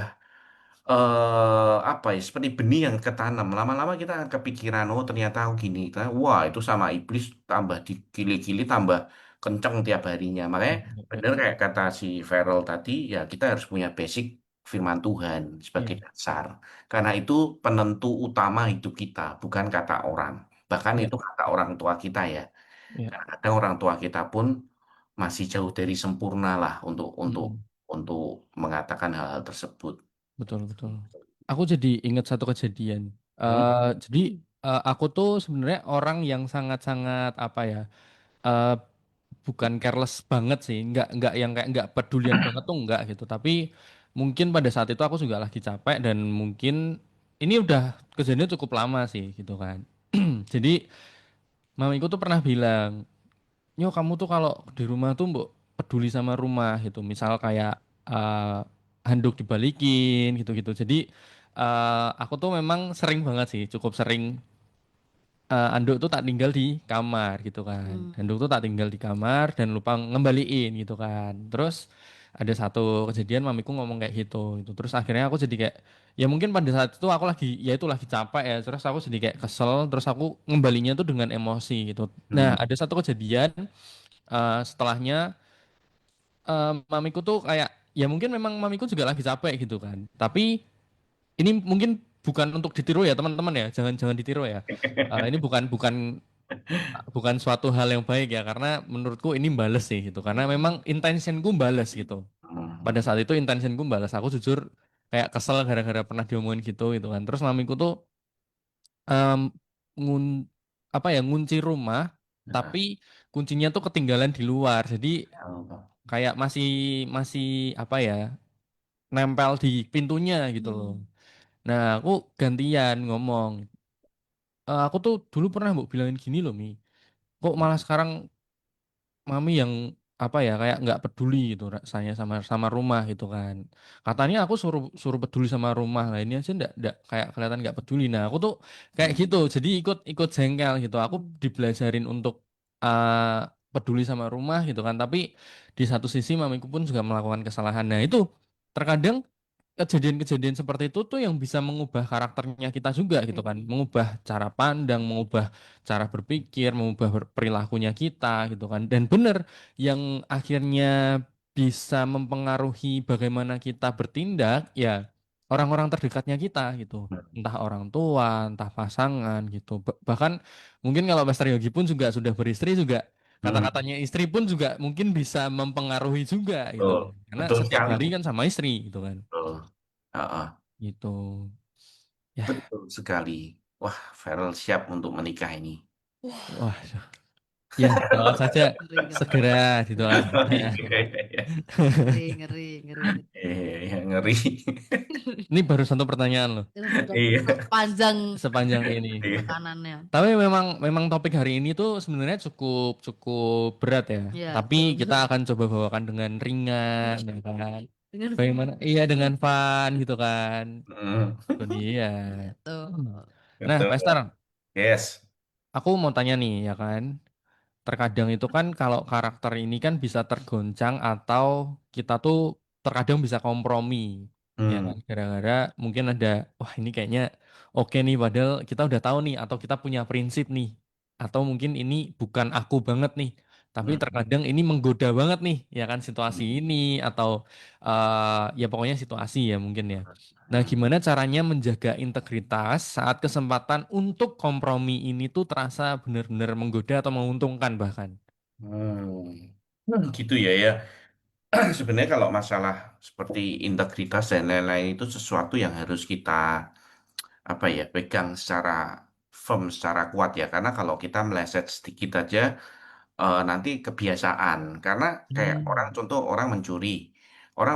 C: apa ya seperti benih yang ketanam lama-lama kita akan kepikiran oh ternyata aku gini. Wah itu sama iblis tambah digili-gili tambah kenceng tiap harinya makanya
A: Iya, iya, iya.
C: bener kayak kata si Farrell tadi ya kita harus punya basic firman Tuhan sebagai
A: Iya,
C: dasar karena itu penentu utama hidup kita bukan kata orang bahkan
A: iya,
C: itu kata orang tua kita ya
A: iya.
C: karena kadang orang tua kita pun masih jauh dari sempurna lah
A: Mm-mm.
C: untuk mengatakan hal-hal tersebut.
A: Betul, betul. Aku jadi ingat satu kejadian.
C: Hmm?
A: Jadi aku tuh sebenarnya orang yang sangat-sangat apa ya, eh, bukan careless banget sih, nggak yang kayak nggak pedulian banget tuh nggak gitu. Tapi mungkin pada saat itu aku juga lagi capek dan mungkin ini udah kejadiannya cukup lama sih gitu kan. Jadi mamiku tuh pernah bilang, Nyo kamu tuh kalau di rumah tuh mbok peduli sama rumah gitu. Misal kayak eh, handuk dibalikin gitu-gitu. Jadi aku tuh memang sering banget sih, cukup sering handuk tuh tak tinggal di kamar gitu kan.
B: Hmm.
A: Handuk tuh tak tinggal di kamar dan lupa ngembaliin gitu kan. Terus ada satu kejadian mamiku ngomong kayak gitu gitu. Terus akhirnya aku jadi kayak ya mungkin pada saat itu aku lagi ya itu lagi capek ya. Terus aku jadi kayak kesel. Terus aku ngembalinya tuh dengan emosi gitu. Nah
C: Hmm.
A: ada satu kejadian setelahnya mamiku tuh kayak ya mungkin memang mamiku juga lagi capek gitu kan. Tapi ini mungkin bukan untuk ditiru ya teman-teman ya. Jangan jangan ditiru ya. Ini bukan bukan bukan suatu hal yang baik ya karena menurutku ini bales sih gitu. Karena memang intentionku bales gitu. Pada
C: Hmm.
A: saat itu intentionku balas. Aku jujur kayak kesel gara-gara pernah diomongin gitu kan. Terus mamiku tuh em, ngun apa ya ngunci rumah
C: Nah,
A: tapi kuncinya tuh ketinggalan di luar. Jadi
C: oh,
A: kayak masih masih apa ya nempel di pintunya gitu loh.
B: Hmm.
A: Nah, aku gantian ngomong. Aku tuh dulu pernah mbok bilangin gini loh, Mi. Kok malah sekarang mami yang apa ya, kayak nggak peduli gitu rasanya sama sama rumah gitu kan. Katanya aku suruh suruh peduli sama rumah lah, ini aja ndak kayak kelihatan nggak peduli. Nah aku tuh kayak
C: Hmm.
A: gitu, jadi ikut ikut jengkel gitu. Aku dibelajarin untuk uh, peduli sama rumah gitu kan, tapi di satu sisi mamiku pun juga melakukan kesalahan. Nah itu terkadang kejadian-kejadian seperti itu tuh yang bisa mengubah karakternya kita juga gitu kan, mengubah cara pandang, mengubah cara berpikir, mengubah perilakunya kita gitu kan. Dan bener yang akhirnya bisa mempengaruhi bagaimana kita bertindak ya orang-orang terdekatnya kita gitu. Entah orang tua, entah pasangan gitu. Bahkan mungkin kalau Pastor Yogi pun juga sudah beristri juga
C: Hmm.
A: kata-katanya istri pun juga mungkin bisa mempengaruhi juga gitu
C: Betul,
A: kan. Karena
C: betul
A: setiap
C: sekali.
A: hari kan sama istri gitu kan.
C: Betul. Heeh,
A: Gitu. Ya,
C: betul sekali. Wah, Feral siap untuk menikah ini.
A: wah, ya doakan saja
B: Ngeri, ngeri,
A: segera didoakan saja.
C: Iya, iya, iya.
B: ngeri, ngeri, ngeri.
C: Iya, ngeri.
A: Ini baru satu pertanyaan loh
B: Itu sudah
C: Iya,
B: panjang
A: sepanjang ini.
C: iya.
B: makanannya.
A: Tapi memang memang topik hari ini tuh sebenarnya cukup cukup berat ya.
B: Ya,
A: Tapi
B: betul.
A: kita akan coba bawakan dengan ringan, ya kan?
B: Dengan
A: Bagaimana? Iya dengan fun gitu kan.
C: Hmm,
A: Itu dia.
B: tuh.
A: Nah,
C: betul.
A: Pastor,
C: Yes.
A: aku mau tanya nih ya kan. Terkadang itu kan kalau karakter ini kan bisa tergoncang atau kita tuh terkadang bisa kompromi ya kan
C: Hmm.
A: gara-gara mungkin ada wah ini kayaknya oke nih padahal kita udah tahu nih atau kita punya prinsip nih atau mungkin ini bukan aku banget nih tapi
C: Hmm.
A: terkadang ini menggoda banget nih ya kan situasi ini atau ya pokoknya situasi ya mungkin ya. Nah,
C: Hmm.
A: gimana caranya menjaga integritas saat kesempatan untuk kompromi ini tuh terasa benar-benar menggoda atau menguntungkan bahkan?
C: Hmm. Gitu ya ya. Sebenarnya kalau masalah seperti integritas dan lain-lain itu sesuatu yang harus kita apa ya pegang secara firm, secara kuat ya. Karena kalau kita meleset sedikit aja nanti kebiasaan. Karena kayak orang
A: Hmm.
C: contoh orang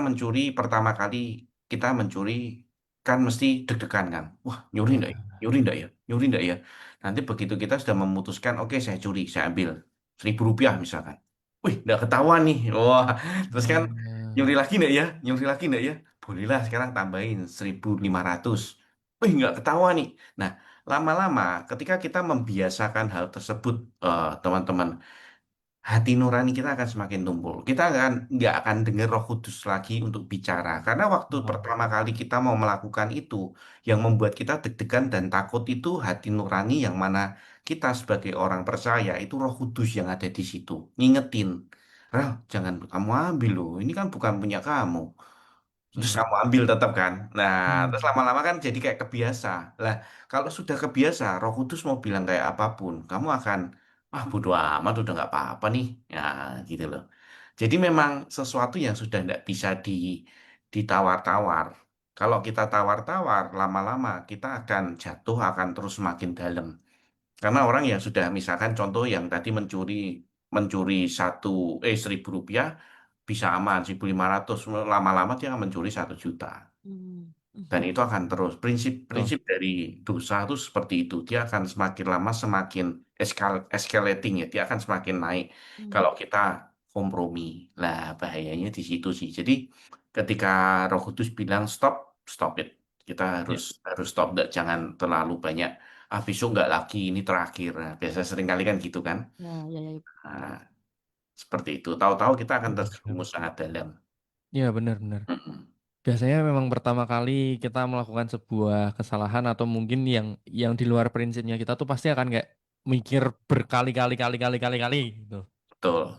C: mencuri pertama kali kita mencuri kan mesti deg-degan kan. Wah nyuri
A: Ya.
C: enggak ya? Nyuri enggak ya? Nyuri enggak ya? Nanti begitu kita sudah memutuskan, oke saya curi, saya ambil Rp1.000 misalkan. Wih, enggak ketahuan nih. Wah, terus kan nyuri lagi enggak ya? Nyuri lagi enggak ya? Bolehlah sekarang tambahin 1.500. Wih, enggak ketahuan nih. Nah, lama-lama ketika kita membiasakan hal tersebut, teman-teman, hati nurani kita akan semakin tumpul. Kita nggak akan dengar Roh Kudus lagi untuk bicara. Karena waktu
A: Oh.
C: pertama kali kita mau melakukan itu, yang membuat kita deg-degan dan takut itu hati nurani yang mana kita sebagai orang percaya itu Roh Kudus yang ada di situ. Ngingetin, Rel, jangan kamu ambil loh. Ini kan bukan punya kamu. Terus
A: Hmm.
C: kamu ambil tetap kan. Nah, terus
A: Hmm.
C: lama-lama kan jadi kayak kebiasa. Lah, kalau sudah kebiasa, Roh Kudus mau bilang kayak apapun, kamu akan, ah bodo amat, udah nggak apa-apa nih. Ya, gitu loh. Jadi memang sesuatu yang sudah nggak bisa ditawar-tawar. Kalau kita tawar-tawar, lama-lama kita akan jatuh, akan terus makin dalam. Karena orang yang sudah, misalkan contoh yang tadi mencuri mencuri Rp1.000 bisa aman 1.500 lama-lama dia akan mencuri 1 juta
B: Hmm.
C: dan itu akan terus
A: Tuh.
C: prinsip dari dosa itu seperti itu dia akan semakin lama semakin escalating ya dia akan semakin naik
B: Hmm.
C: kalau kita kompromi lah bahayanya di situ sih jadi ketika Roh Kudus bilang stop stop it kita
A: Ya.
C: harus stop jangan terlalu banyak besok nggak lagi ini terakhir nah, biasa sering kali kan gitu kan.
B: Ya, ya, ya.
C: Nah, seperti itu tahu-tahu kita akan
A: Benar.
C: terjerumus sangat dalam.
A: Ya benar-benar.
C: Mm-mm.
A: Biasanya memang pertama kali kita melakukan sebuah kesalahan atau mungkin yang di luar prinsipnya kita tuh pasti akan kayak mikir berkali-kali kali-kali gitu.
C: Betul.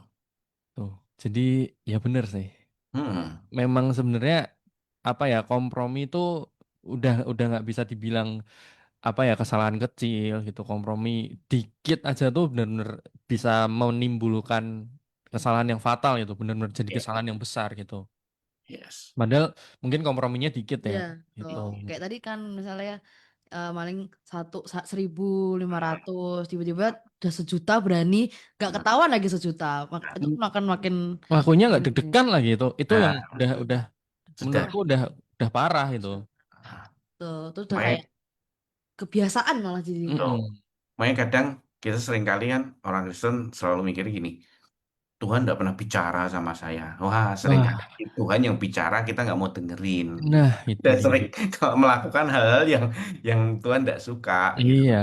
A: Tuh. Jadi ya benar sih.
C: Hmm.
A: Memang sebenarnya apa ya kompromi itu udah nggak bisa dibilang apa ya kesalahan kecil gitu. Kompromi dikit aja tuh benar-benar bisa menimbulkan kesalahan yang fatal gitu. Benar-benar jadi
C: Ya,
A: kesalahan yang besar gitu.
C: yes.
A: Padahal mungkin komprominya dikit ya
B: Iya,
A: gitu.
B: tuh. Kayak tadi kan misalnya maling 1.500 tiba-tiba udah 1 juta berani gak
C: Hmm.
B: ketahuan lagi 1 juta. Itu makan makin
A: Ngakunya nggak
B: gede.
A: deg-degan lagi itu yang
C: Nah,
A: udah
C: sudah.
A: menurutku udah parah itu.
C: Nah,
B: Tuh, tuh udah kayak
C: makanya,
B: kebiasaan malah jadi.
C: tuh.
A: Mm-mm.
C: Makanya kadang kita sering kali kan orang Kristen selalu mikir gini, Tuhan nggak pernah bicara sama saya. Wah, seringkali
A: Wah,
C: Tuhan yang bicara kita nggak mau dengerin.
A: nah itu
C: Dan
A: dia.
C: sering kalau melakukan hal-hal yang Tuhan nggak suka gitu.
A: Iya,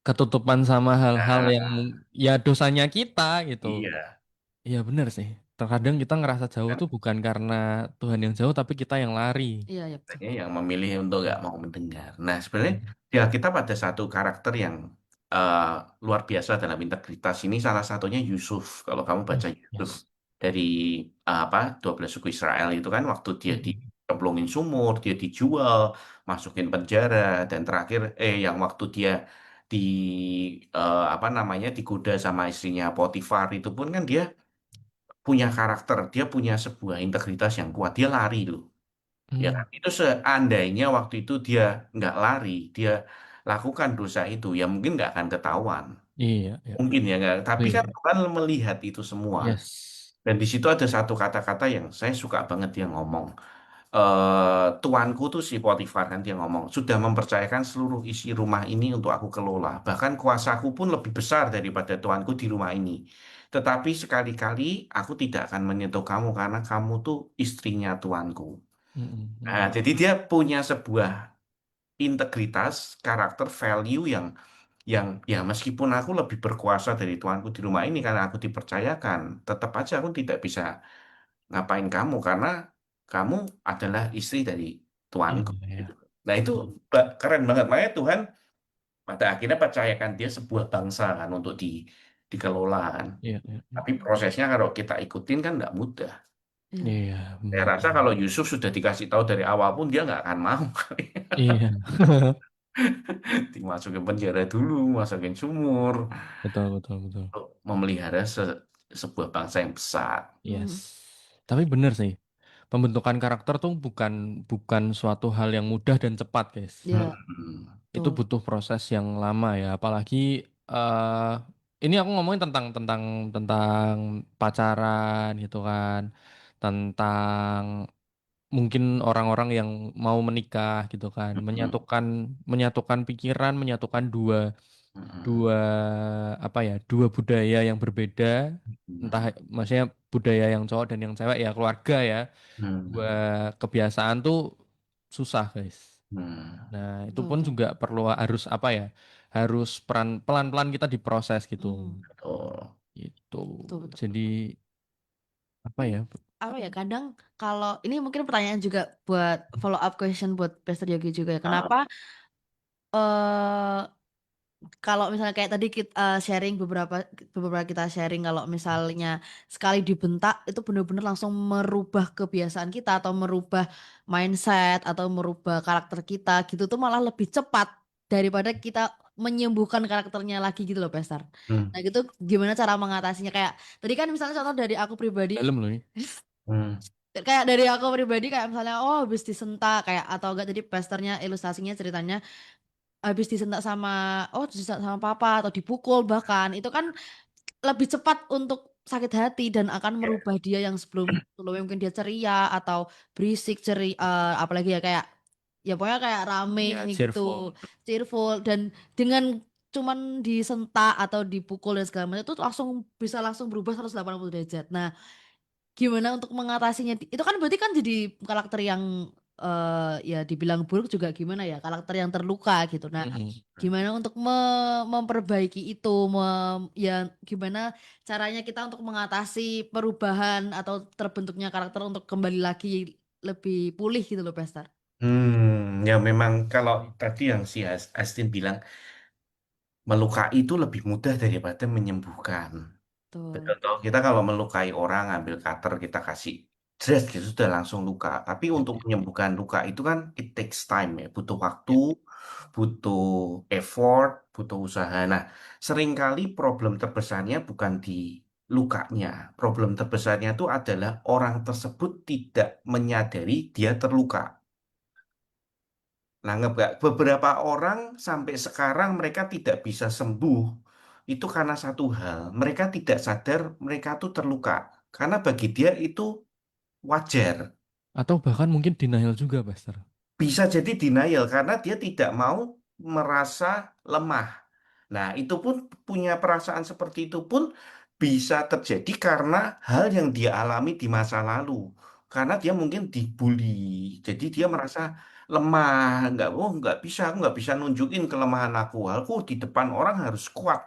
A: ketutupan sama hal-hal yang
C: Nah,
A: ya dosanya kita gitu.
C: iya.
A: Iya bener sih. Terkadang kita ngerasa jauh tuh bukan karena Tuhan yang jauh, tapi kita yang lari.
B: Iya, ya betul.
C: Banyak yang memilih untuk nggak mau mendengar. Nah, sebenarnya
A: Hmm.
C: ya kita pada satu karakter yang eh, luar biasa dalam integritas ini salah satunya Yusuf. Kalau kamu baca Yusuf
A: Yes.
C: dari apa 12 suku Israel itu kan waktu dia
A: Mm-mm.
C: dicemplungin sumur, dia dijual, masukin penjara dan terakhir yang waktu dia di apa namanya digoda sama istrinya Potifar itu pun kan dia punya karakter, dia punya sebuah integritas yang kuat, dia lari loh. Ya
A: Hmm.
C: kan? Itu seandainya waktu itu dia nggak lari, dia lakukan dosa itu, ya mungkin nggak akan ketahuan.
A: Iya, iya.
C: Mungkin ya nggak. Tapi kan
A: Iya.
C: Tuhan melihat itu semua.
A: Yes.
C: Dan di situ ada satu kata-kata yang saya suka banget dia ngomong. Tuanku tuh si Potifar kan dia ngomong, sudah mempercayakan seluruh isi rumah ini untuk aku kelola. Bahkan kuasaku pun lebih besar daripada tuanku di rumah ini. Tetapi sekali-kali aku tidak akan menyentuh kamu karena kamu tuh istrinya tuanku.
A: Mm-mm.
C: Nah,
A: Mm-mm.
C: jadi dia punya sebuah integritas, karakter, value yang ya meskipun aku lebih berkuasa dari tuanku di rumah ini karena aku dipercayakan, tetap aja aku tidak bisa ngapain kamu karena kamu adalah istri dari
A: Iya,
C: tuanku.
A: iya.
C: Gitu. Nah itu
A: Betul.
C: keren banget. Makanya Tuhan pada akhirnya percayakan dia sebuah bangsa kan untuk dikelola kan.
A: Iya, iya, iya.
C: Tapi prosesnya kalau kita ikutin kan nggak mudah.
B: Iya.
A: Iya,
C: Saya
A: benar.
C: rasa kalau Yusuf sudah dikasih tahu dari awal pun dia nggak akan mau.
A: Iya.
C: Dimasukin penjara dulu, masukin sumur,
A: Betul, betul, betul.
C: untuk memelihara sebuah bangsa yang besar.
A: Yes.
B: Hmm.
A: Tapi bener sih. Pembentukan karakter tuh bukan bukan suatu hal yang mudah dan cepat, guys.
B: Ya,
C: Hmm.
A: Itu
B: betul.
A: butuh proses yang lama ya. Apalagi eh ini aku ngomongin tentang pacaran gitu kan, tentang mungkin orang-orang yang mau menikah gitu kan,
C: Hmm.
A: menyatukan pikiran, menyatukan dua
C: Hmm.
A: dua apa ya, dua budaya yang berbeda, entah
C: Hmm.
A: maksudnya budaya yang cowok dan yang cewek ya keluarga ya, dua
C: Hmm.
A: kebiasaan tuh susah guys.
C: Hmm.
A: Nah itu pun
B: Betul.
A: juga perlu harus apa ya, harus pelan-pelan kita diproses gitu,
B: Hmm.
C: Betul.
A: itu.
B: Betul, betul.
A: Jadi apa ya?
B: Apa ya, kadang kalau ini mungkin pertanyaan juga buat follow up question buat Pastor Yogi juga ya.
C: Ah.
B: Kenapa eh kalau misalnya kayak tadi kita sharing beberapa beberapa kita sharing kalau misalnya sekali dibentak itu benar-benar langsung merubah kebiasaan kita atau merubah mindset atau merubah karakter kita gitu tuh malah lebih cepat daripada kita menyembuhkan karakternya lagi gitu loh, Pastor.
C: Hmm.
B: Nah gitu gimana cara mengatasinya, kayak tadi kan misalnya contoh dari aku pribadi,
A: Dalam loh ini.
C: Hmm.
B: kayak dari aku pribadi kayak misalnya oh habis disentak kayak atau enggak tadi pastornya ilustrasinya ceritanya habis disentak sama oh disentak sama papa atau dipukul bahkan itu kan lebih cepat untuk sakit hati dan akan
C: Ya.
B: merubah dia yang sebelumnya mungkin dia ceria atau berisik apalagi ya kayak ya pokoknya kayak rame
A: Ya,
B: gitu,
A: cheerful.
B: cheerful, dan dengan cuman disentak atau dipukul dan segala macam itu langsung bisa langsung berubah 180 derajat. Nah, gimana untuk mengatasinya? Itu kan berarti kan jadi karakter yang ya dibilang buruk juga gimana ya, karakter yang terluka gitu. Nah,
A: Mm-mm.
B: gimana untuk memperbaiki itu, ya gimana caranya kita untuk mengatasi perubahan atau terbentuknya karakter untuk kembali lagi lebih pulih gitu loh, Pastor.
C: Ya memang kalau tadi yang si Astin bilang melukai itu lebih mudah daripada menyembuhkan.
B: Betul.
C: Betul toh. Kita kalau melukai orang, ambil cutter, kita kasih jelas gitu sudah langsung luka. Tapi
A: Ya,
C: untuk
A: ya, ya.
C: menyembuhkan luka itu kan it takes time ya, butuh waktu,
A: Ya.
C: butuh effort, butuh usaha. Nah, seringkali problem terbesarnya bukan di lukanya. Problem terbesarnya itu adalah orang tersebut tidak menyadari dia terluka. Nanggep gak? Beberapa orang sampai sekarang mereka tidak bisa sembuh. Itu karena satu hal, mereka tidak sadar mereka tuh terluka. Karena bagi dia itu wajar.
A: Atau bahkan mungkin denial juga, Pastor.
C: Bisa jadi denial karena dia tidak mau merasa lemah. Nah, itu pun punya perasaan seperti itu pun bisa terjadi karena hal yang dia alami di masa lalu. Karena dia mungkin dibully, jadi dia merasa lemah, nggak bisa, aku nggak bisa nunjukin kelemahan aku di depan orang harus kuat,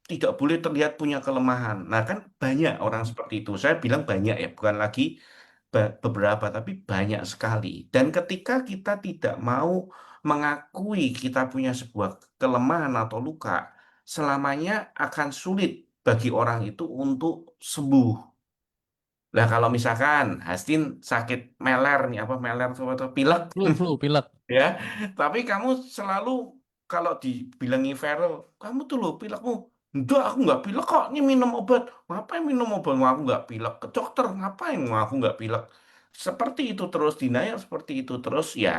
C: tidak boleh terlihat punya kelemahan. Nah kan banyak orang seperti itu. Saya bilang banyak ya, bukan lagi beberapa, tapi banyak sekali. Dan ketika kita tidak mau mengakui kita punya sebuah kelemahan atau luka, selamanya akan sulit bagi orang itu untuk sembuh. Nah, kalau misalkan Hastin sakit meler nih, apa meler atau pilek,
A: Pilek.
C: ya, tapi kamu selalu kalau dibilangi Feral, kamu tuh loh pilekmu. Enggak, aku nggak pilek kok. Ini minum obat. Ngapain minum obat? Wah, aku nggak pilek. Ke dokter, ngapain? Wah, aku nggak pilek. Seperti itu terus, denial seperti itu terus, ya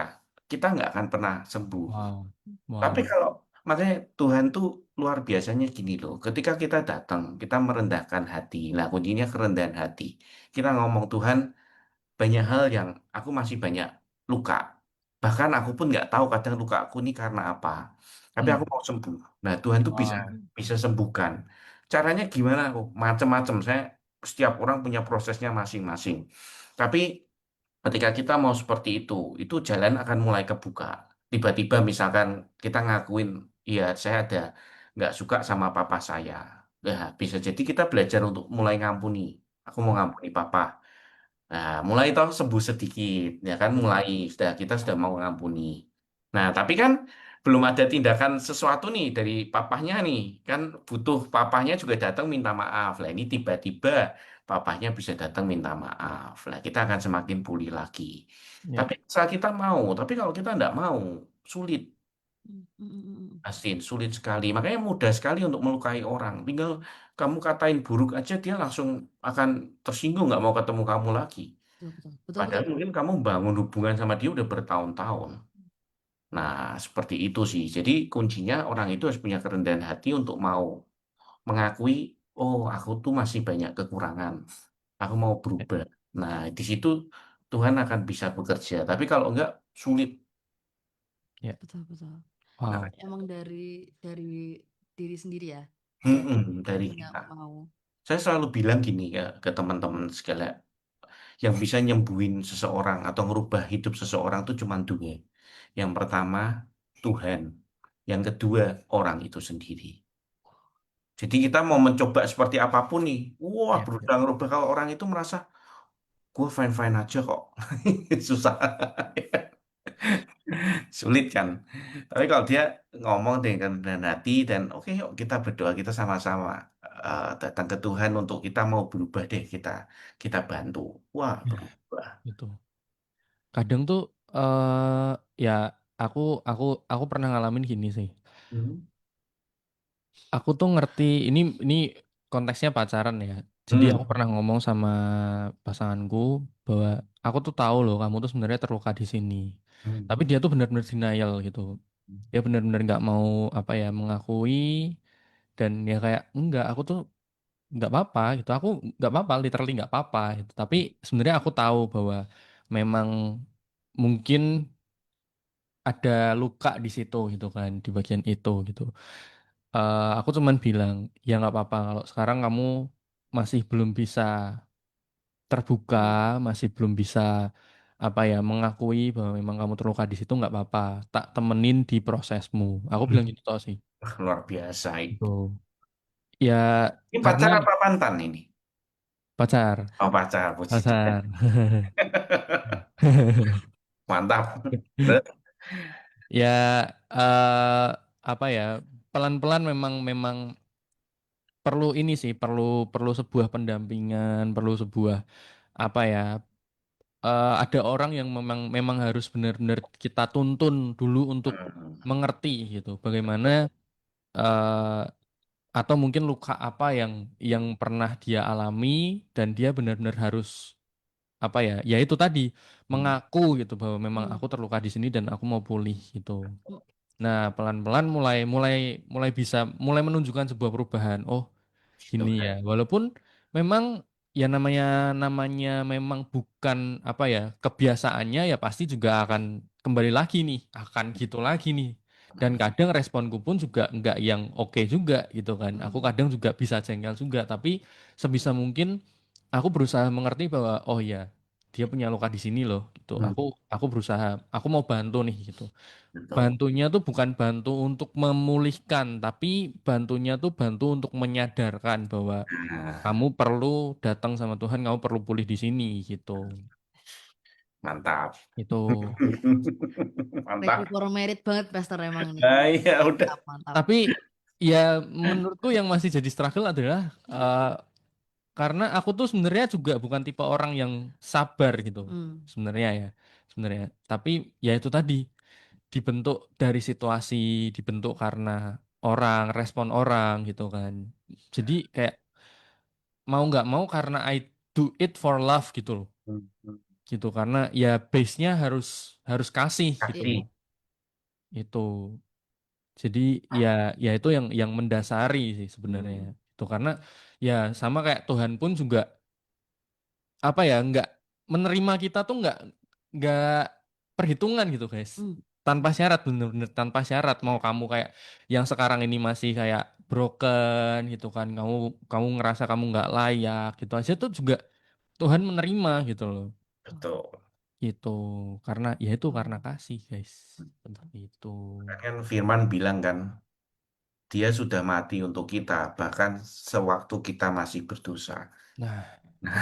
C: kita nggak akan pernah sembuh.
A: Wow.
C: Tapi
A: Wow.
C: kalau makanya Tuhan tuh luar biasanya gini loh. Ketika kita datang, kita merendahkan hati. Nah, kuncinya kerendahan hati. Kita ngomong Tuhan, banyak hal yang aku masih banyak luka. Bahkan aku pun nggak tahu kadang luka aku ini karena apa. Tapi aku
A: Hmm.
C: mau sembuh. Nah, Tuhan tuh bisa
A: Wow.
C: bisa sembuhkan. Caranya gimana? Oh, macam-macam. Setiap orang punya prosesnya masing-masing. Tapi ketika kita mau seperti itu jalan akan mulai kebuka. Tiba-tiba misalkan kita ngakuin, iya saya ada nggak suka sama papa saya. Nah, bisa jadi kita belajar untuk mulai ngampuni. Aku mau ngampuni papa. Nah, mulai toh sembuh sedikit, ya kan? Mulai kita sudah mau ngampuni. Nah, tapi kan belum ada tindakan sesuatu nih dari papahnya nih, kan butuh papahnya juga datang minta maaf. Lah ini tiba-tiba papahnya bisa datang minta maaf. Lah kita akan semakin pulih lagi.
A: Ya.
C: Tapi saat kita mau, tapi kalau kita nggak mau, sulit.
B: Mm, mm, mm, mm.
C: Asin, sulit sekali. Makanya mudah sekali untuk melukai orang. Tinggal kamu katain buruk aja, dia langsung akan tersinggung, nggak mau ketemu kamu lagi.
B: Betul, betul, betul, betul.
C: Padahal mungkin kamu bangun hubungan sama dia udah bertahun-tahun. Nah, seperti itu sih. Jadi kuncinya orang itu harus punya kerendahan hati untuk mau mengakui, oh aku tuh masih banyak kekurangan. Aku mau berubah. Nah, di situ Tuhan akan bisa bekerja. Tapi kalau enggak, sulit.
A: Ya.
B: Betul, betul.
A: Wow.
B: Emang dari diri sendiri ya, dari
C: Dari
B: kitanya
C: kita.
B: mau.
C: Saya selalu bilang gini ke teman-teman sekalian, yang bisa nyembuhin seseorang atau merubah hidup seseorang itu cuma dua. Yang pertama, Tuhan. Yang kedua, orang itu sendiri. Jadi kita mau mencoba seperti apapun nih, wah
A: Ya. Ya.
C: berusaha ngerubah kalau orang itu merasa gue fine-fine aja kok, susah, sulit kan. Tapi kalau dia ngomong dengan rendah hati dan oke yuk kita berdoa kita sama-sama datang ke Tuhan untuk kita mau berubah deh kita bantu, wah
A: Ya.
C: berubah.
A: Itu. Kadang tuh ya aku aku pernah ngalamin gini sih.
C: Hmm.
A: Aku tuh ngerti ini konteksnya pacaran ya. Jadi aku
C: Hmm.
A: pernah ngomong sama pasanganku bahwa aku tuh tahu loh kamu tuh sebenarnya terluka di sini.
C: Hmm.
A: Tapi dia tuh benar-benar denial gitu. Dia benar-benar nggak mau apa ya mengakui dan ya kayak enggak aku tuh nggak apa-apa gitu. Aku nggak apa-apa, literally nggak apa-apa gitu. Tapi sebenarnya aku tahu bahwa memang mungkin ada luka di situ gitu kan di bagian itu gitu. Aku cuman bilang ya nggak apa-apa kalau sekarang kamu masih belum bisa terbuka, masih belum bisa apa ya mengakui bahwa memang kamu terluka di situ nggak apa-apa. Tak temenin di prosesmu. Aku bilang gitu tau sih.
C: Luar biasa ini.
A: Gitu. Ya
C: Ini
A: karena
C: pacar apa mantan ini?
A: pacar,
C: Oh pacar, puji Tuhan.
A: pacar.
C: Mantap. Terus?
A: Ya eh apa ya pelan-pelan memang memang perlu ini sih perlu perlu sebuah pendampingan perlu sebuah apa ya ada orang yang memang memang harus benar-benar kita tuntun dulu untuk
C: Hmm.
A: mengerti gitu bagaimana eh, atau mungkin luka apa yang pernah dia alami dan dia benar-benar harus apa ya ya itu tadi
C: Hmm.
A: mengaku gitu bahwa memang
B: Hmm.
A: aku terluka di sini dan aku mau pulih gitu.
B: Hmm.
A: Nah, pelan-pelan mulai mulai mulai bisa mulai menunjukkan sebuah perubahan. Oh, gini ya.
C: Tuhan.
A: Walaupun memang ya namanya memang bukan apa ya kebiasaannya ya pasti juga akan kembali lagi nih, akan gitu lagi nih. Dan kadang responku pun juga nggak yang oke juga gitu kan. Aku kadang juga bisa jengkel juga, tapi sebisa mungkin aku berusaha mengerti bahwa oh ya dia punya luka di sini loh gitu.
C: Hmm,
A: Aku berusaha, aku mau bantu nih gitu.
C: betul.
A: Bantunya tuh bukan bantu untuk memulihkan, tapi bantunya tuh bantu untuk menyadarkan bahwa
C: Nah,
A: kamu perlu datang sama Tuhan, kamu perlu pulih di sini gitu.
C: mantap.
A: Itu.
C: Mantap.
B: Ready for merit banget Pastor emang nih.
C: Nah, iya udah.
B: Mantap, mantap.
A: Tapi ya menurutku yang masih jadi struggle adalah karena aku tuh sebenarnya juga bukan tipe orang yang sabar gitu.
B: Hmm.
A: Sebenarnya ya. Sebenarnya. Tapi ya itu tadi dibentuk dari situasi, dibentuk karena orang, respon orang gitu kan. Jadi kayak mau nggak mau karena I do it for love gitu loh.
C: Hmm, hmm.
A: Gitu karena ya base-nya harus harus kasih gitu.
C: Kasih.
A: Itu. Jadi ya ya itu yang mendasari sih sebenarnya.
B: Hmm.
A: Itu karena ya sama kayak Tuhan pun juga apa ya nggak menerima kita tuh nggak perhitungan gitu guys.
B: Hmm.
A: Tanpa syarat bener-bener tanpa syarat mau kamu kayak yang sekarang ini masih kayak broken gitu kan. Kamu ngerasa kamu nggak layak gitu aja tuh juga Tuhan menerima gitu loh.
C: Betul.
A: Gitu. Karena ya itu karena
B: Hmm.
A: kasih guys. Seperti itu.
C: Kan Firman bilang kan, dia sudah mati untuk kita, bahkan sewaktu kita masih berdosa.
A: Nah,
C: Nah,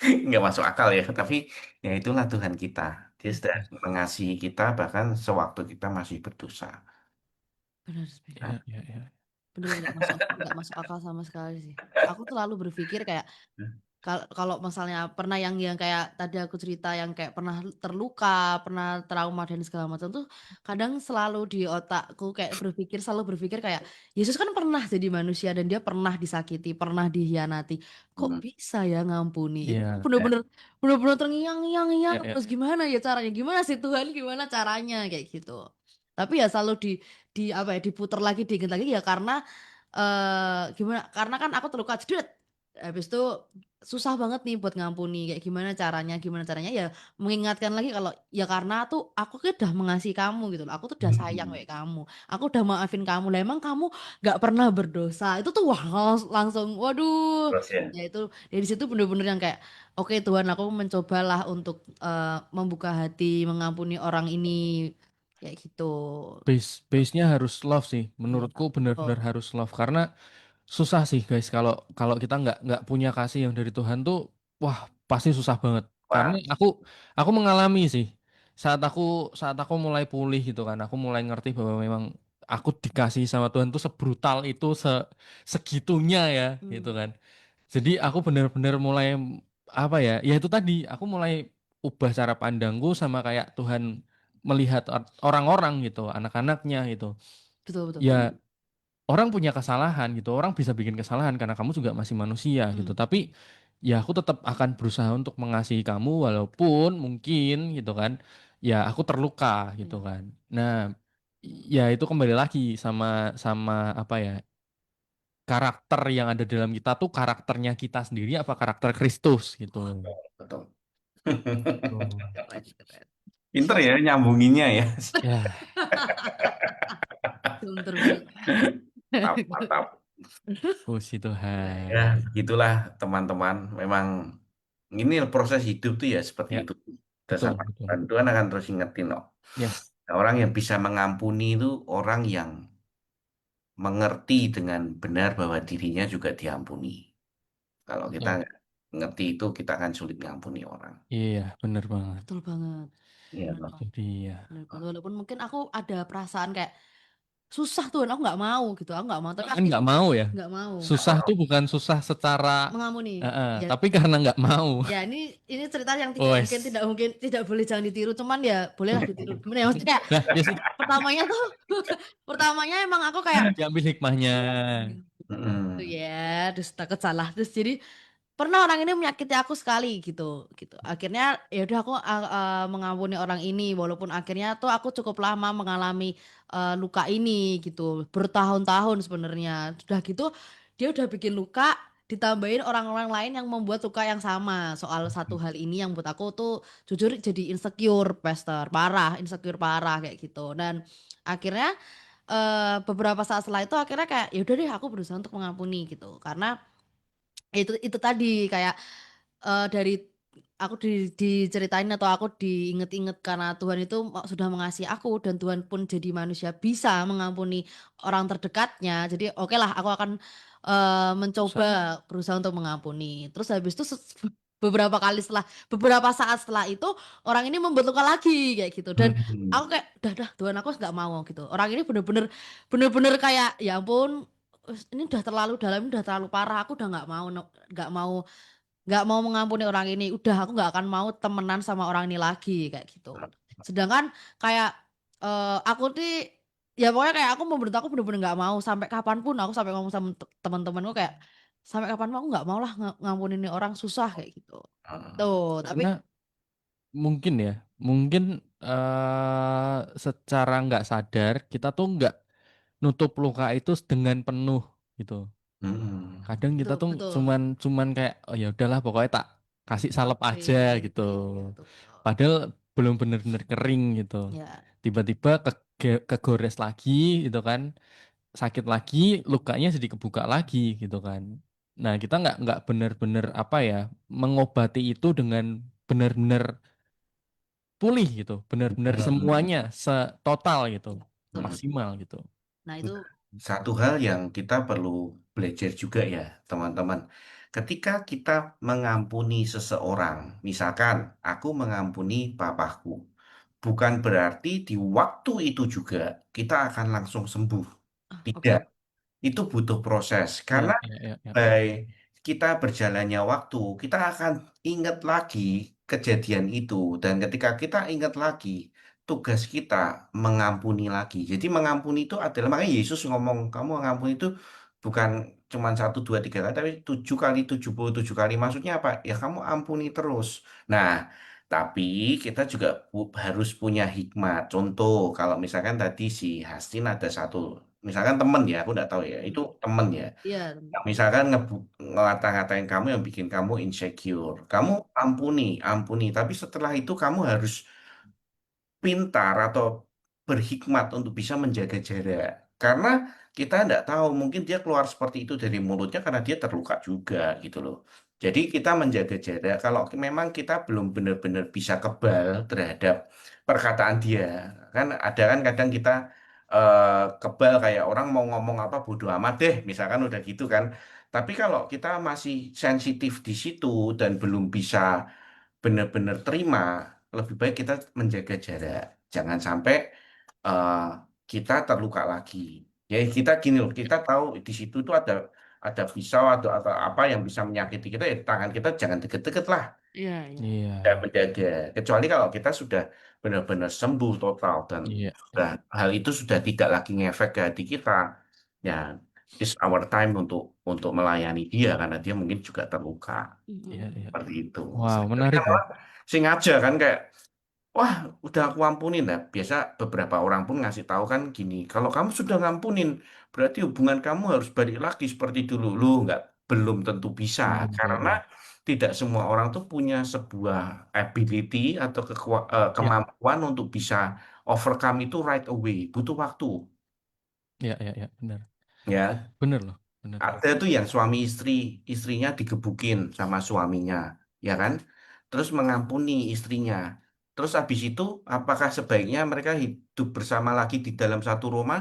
C: nggak masuk akal ya, tapi ya itulah Tuhan kita. Dia sudah mengasihi kita bahkan sewaktu kita masih berdosa.
B: Benar, benar.
C: Nah,
A: ya ya ya.
B: Bener nggak masuk akal sama sekali sih. Aku selalu berpikir kayak kalau misalnya pernah yang kayak tadi aku cerita yang kayak pernah terluka, pernah trauma dan segala macam tuh kadang selalu di otakku kayak selalu berpikir kayak Yesus kan pernah jadi manusia dan dia pernah disakiti, pernah dikhianati. Kok
C: hmm,
B: bisa ya ngampuni? Itu
A: Iya,
C: ya,
B: bener-bener bener-bener terngiang-ngiang
A: ya, ya.
B: terus gimana ya caranya? Gimana sih Tuhan? Gimana caranya kayak gitu. Tapi ya selalu di apa ya diputar lagi diingat lagi ya karena gimana karena kan aku terluka jedut habis itu susah banget nih buat ngampuni kayak gimana caranya ya mengingatkan lagi kalau ya karena tuh aku kan udah mengasihi kamu gitu loh aku tuh udah sayang
C: hmm,
B: kayak kamu aku udah maafin kamu lah emang kamu nggak pernah berdosa itu tuh wah langsung waduh
C: terus ya.
B: ya itu dari situ bener-bener yang kayak oke Tuhan aku mencobalah untuk membuka hati mengampuni orang ini kayak gitu
A: Base-nya harus love sih.
B: iya
A: Menurutku
B: betul.
A: benar-benar harus love karena susah sih guys kalau kalau kita nggak punya kasih yang dari Tuhan tuh wah pasti susah banget. Karena
C: Wah,
A: aku mengalami sih saat aku mulai pulih gitu kan. Aku mulai ngerti bahwa memang aku dikasih sama Tuhan tuh sebrutal itu segitunya ya gitu
B: Hmm.
A: kan. Jadi aku benar-benar mulai apa ya? Ya itu tadi aku mulai ubah cara pandangku sama kayak Tuhan melihat orang-orang gitu, anak-anaknya gitu.
B: Betul betul.
A: Ya orang punya kesalahan gitu, orang bisa bikin kesalahan karena kamu juga masih manusia gitu.
B: Hmm.
A: Tapi ya aku tetap akan berusaha untuk mengasihi kamu walaupun mungkin gitu kan. Ya aku terluka gitu
B: Iya.
A: kan. Nah, ya itu kembali lagi sama sama apa ya? Karakter yang ada dalam kita tuh karakternya kita sendiri apa karakter Kristus gitu.
C: betul.
A: Oh.
B: Keren, keren.
C: Pinter ya nyambunginnya ya.
A: Ya,
B: Pinter banget.
C: Mantap, mantap.
A: puji
B: Iya,
C: Ya,
B: iya.
A: Tuhan.
C: gitulah teman-teman. Memang ini proses hidup tuh ya seperti
A: Ya,
C: itu. Dan
A: betul,
C: sama
A: betul.
C: Tuhan, Tuhan akan terus ingetin kok.
A: Yes.
C: Orang yang bisa mengampuni itu orang yang mengerti dengan benar bahwa dirinya juga diampuni. Kalau kita
A: Betul.
C: nggak ngerti itu, kita akan sulit mengampuni orang.
A: Iya, bener banget.
B: Betul banget.
C: Iya,
B: Bener
C: Bang.
B: banget.
A: Itu dia.
B: Bener banget. Walaupun mungkin aku ada perasaan kayak susah tuh, aku nggak mau gitu. Aku nggak mau. Tapi
A: Kan
B: akhirnya
A: nggak mau ya.
B: nggak mau
A: Susah tuh bukan susah secara
B: mengampuni. Ya,
A: tapi karena nggak mau.
B: ya ini cerita yang
A: Wes.
B: tidak mungkin tidak boleh jangan ditiru. Cuman ya bolehlah ditiru. Gimana ya maksudnya?
A: Nah, ya sudah.
B: Pertamanya tuh, pertamanya emang aku kayak
A: Diambil hikmahnya.
B: gitu
C: Mm-mm.
B: ya, terus takut salah. Terus jadi pernah orang ini menyakiti aku sekali gitu akhirnya ya udah aku mengampuni orang ini walaupun akhirnya tuh aku cukup lama mengalami luka ini gitu bertahun-tahun sebenarnya udah gitu dia udah bikin luka ditambahin orang-orang lain yang membuat luka yang sama soal satu hal ini yang buat aku tuh jujur jadi insecure, Pastor, insecure parah kayak gitu. Dan akhirnya beberapa saat setelah itu akhirnya kayak ya udah deh aku berusaha untuk mengampuni gitu. Karena itu tadi kayak dari aku diceritain atau aku diinget-inget karena Tuhan itu sudah mengasihi aku dan Tuhan pun jadi manusia bisa mengampuni orang terdekatnya. Jadi oke lah aku akan mencoba berusaha untuk mengampuni. Terus habis itu beberapa saat setelah itu orang ini membuat luka lagi kayak gitu dan aku kayak dah Tuhan aku nggak mau gitu. Orang ini bener-bener kayak ya ampun ini udah terlalu dalam, udah terlalu parah. Aku udah nggak mau nggak mau mengampuni orang ini, udah aku nggak akan mau temenan sama orang ini lagi kayak gitu. Sedangkan kayak aku nih ya pokoknya kayak aku membentuk aku bener-bener nggak mau sampai kapanpun aku sampai ngomong sama teman-temanku kayak sampai kapan aku nggak mau lah ngampunin ini orang susah kayak gitu. Tuh, tapi
A: Karena mungkin ya, mungkin secara nggak sadar kita tuh nggak nutup luka itu dengan penuh gitu.
C: Hmm.
A: Kadang kita
B: betul
A: tuh
B: betul.
A: cuman kayak oh ya udahlah pokoknya tak kasih salep aja
B: Maafin
A: gitu.
B: kayak gitu.
A: Padahal belum bener-bener kering gitu.
B: Ya.
A: Tiba-tiba kegores lagi gitu kan, sakit lagi, lukanya jadi kebuka lagi gitu kan. Nah, kita nggak bener-bener apa ya mengobati itu dengan bener-bener pulih gitu, bener-bener semuanya setotal gitu,
B: Betul betul.
A: maksimal gitu.
B: Nah, itu
C: Satu hal yang kita perlu belajar juga ya, teman-teman. Ketika kita mengampuni seseorang, misalkan aku mengampuni papaku, bukan berarti di waktu itu juga kita akan langsung sembuh.
B: oke.
C: Tidak, itu butuh proses.
A: Iya,
C: Karena
A: iya, iya, iya.
C: by kita berjalannya waktu, kita akan ingat lagi kejadian itu. Dan ketika kita ingat lagi, tugas kita mengampuni lagi. Jadi mengampuni itu adalah, makanya Yesus ngomong, kamu mengampuni itu bukan cuma satu, dua, tiga kali, tapi 7 kali, 77 kali. Maksudnya apa? Ya kamu ampuni terus. Nah, tapi kita juga harus punya hikmat. Contoh, kalau misalkan tadi si Hastin ada satu, misalkan temen ya, aku nggak tahu ya, itu temen ya.
B: Iya,
C: Nah, misalkan ngata-ngatain kamu yang bikin kamu insecure, kamu ampuni, ampuni. Tapi setelah itu kamu harus pintar atau berhikmat untuk bisa menjaga jarak. Karena kita tidak tahu, mungkin dia keluar seperti itu dari mulutnya karena dia terluka juga gitu loh. Jadi kita menjaga jarak. Kalau memang kita belum benar-benar bisa kebal terhadap perkataan dia, kan ada kan kadang kita kebal kayak orang mau ngomong apa bodo amat deh, misalkan udah gitu kan. Tapi kalau kita masih sensitif di situ dan belum bisa benar-benar terima, lebih baik kita menjaga jarak. Jangan sampai eh, kita terluka lagi. Ya kita gini loh, kita tahu di situ tuh ada pisau atau apa yang bisa menyakiti kita, ya tangan kita jangan deket-deket lah
B: iya, iya.
A: Iya,
C: dan menjaga. Kecuali kalau kita sudah benar-benar sembuh total dan
A: iya,
C: hal itu sudah tidak lagi ngefek ke hati kita, ya it's our time untuk melayani dia karena dia mungkin juga terluka
A: iya, iya.
C: seperti itu.
A: Wow,
C: Tapi
A: menarik
C: kan
A: ya.
C: orang sing aja kan kayak wah, udah aku ampunin lah. Biasa beberapa orang pun ngasih tahu kan gini, kalau kamu sudah ngampunin, berarti hubungan kamu harus balik lagi seperti dulu. Lu nggak belum tentu bisa,
A: Belum tentu,
C: karena
A: ya.
C: tidak semua orang tuh punya sebuah ability atau
A: Iya,
C: kemampuan untuk bisa overcome itu right away. Butuh waktu,
A: iya, iya, iya, benar.
C: ya.
A: Benar loh, benar.
C: Ada tuh yang suami istri, istrinya digebukin sama suaminya, ya kan? Terus mengampuni istrinya. Terus habis itu, apakah sebaiknya mereka hidup bersama lagi di dalam satu rumah?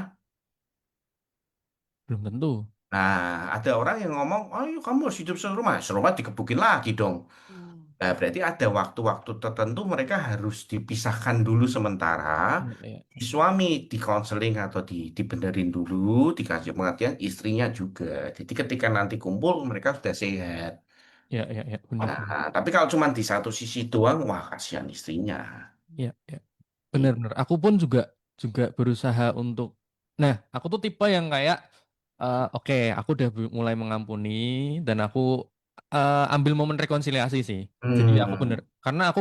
A: Belum tentu.
C: Nah, ada orang yang ngomong, ayo kamu harus hidup serumah. Serumah digebukin lagi dong.
B: Hmm.
C: Nah, berarti ada waktu-waktu tertentu mereka harus dipisahkan dulu sementara.
A: Iya, iya,
C: Si suami dikonseling atau dibenerin dulu, dikasih pengertian, istrinya juga. Jadi ketika nanti kumpul, mereka sudah sehat.
A: iya, iya, iya, benar, benar.
C: Nah, tapi kalau cuma di satu sisi doang, wah kasihan istrinya.
A: Iya, iya.
C: Ih,
A: Benar-benar. Aku pun juga juga berusaha untuk. Nah, aku tuh tipe yang kayak, oke, aku udah mulai mengampuni dan aku ambil momen rekonsiliasi sih. Jadi aku bener,
C: hmm,
A: karena aku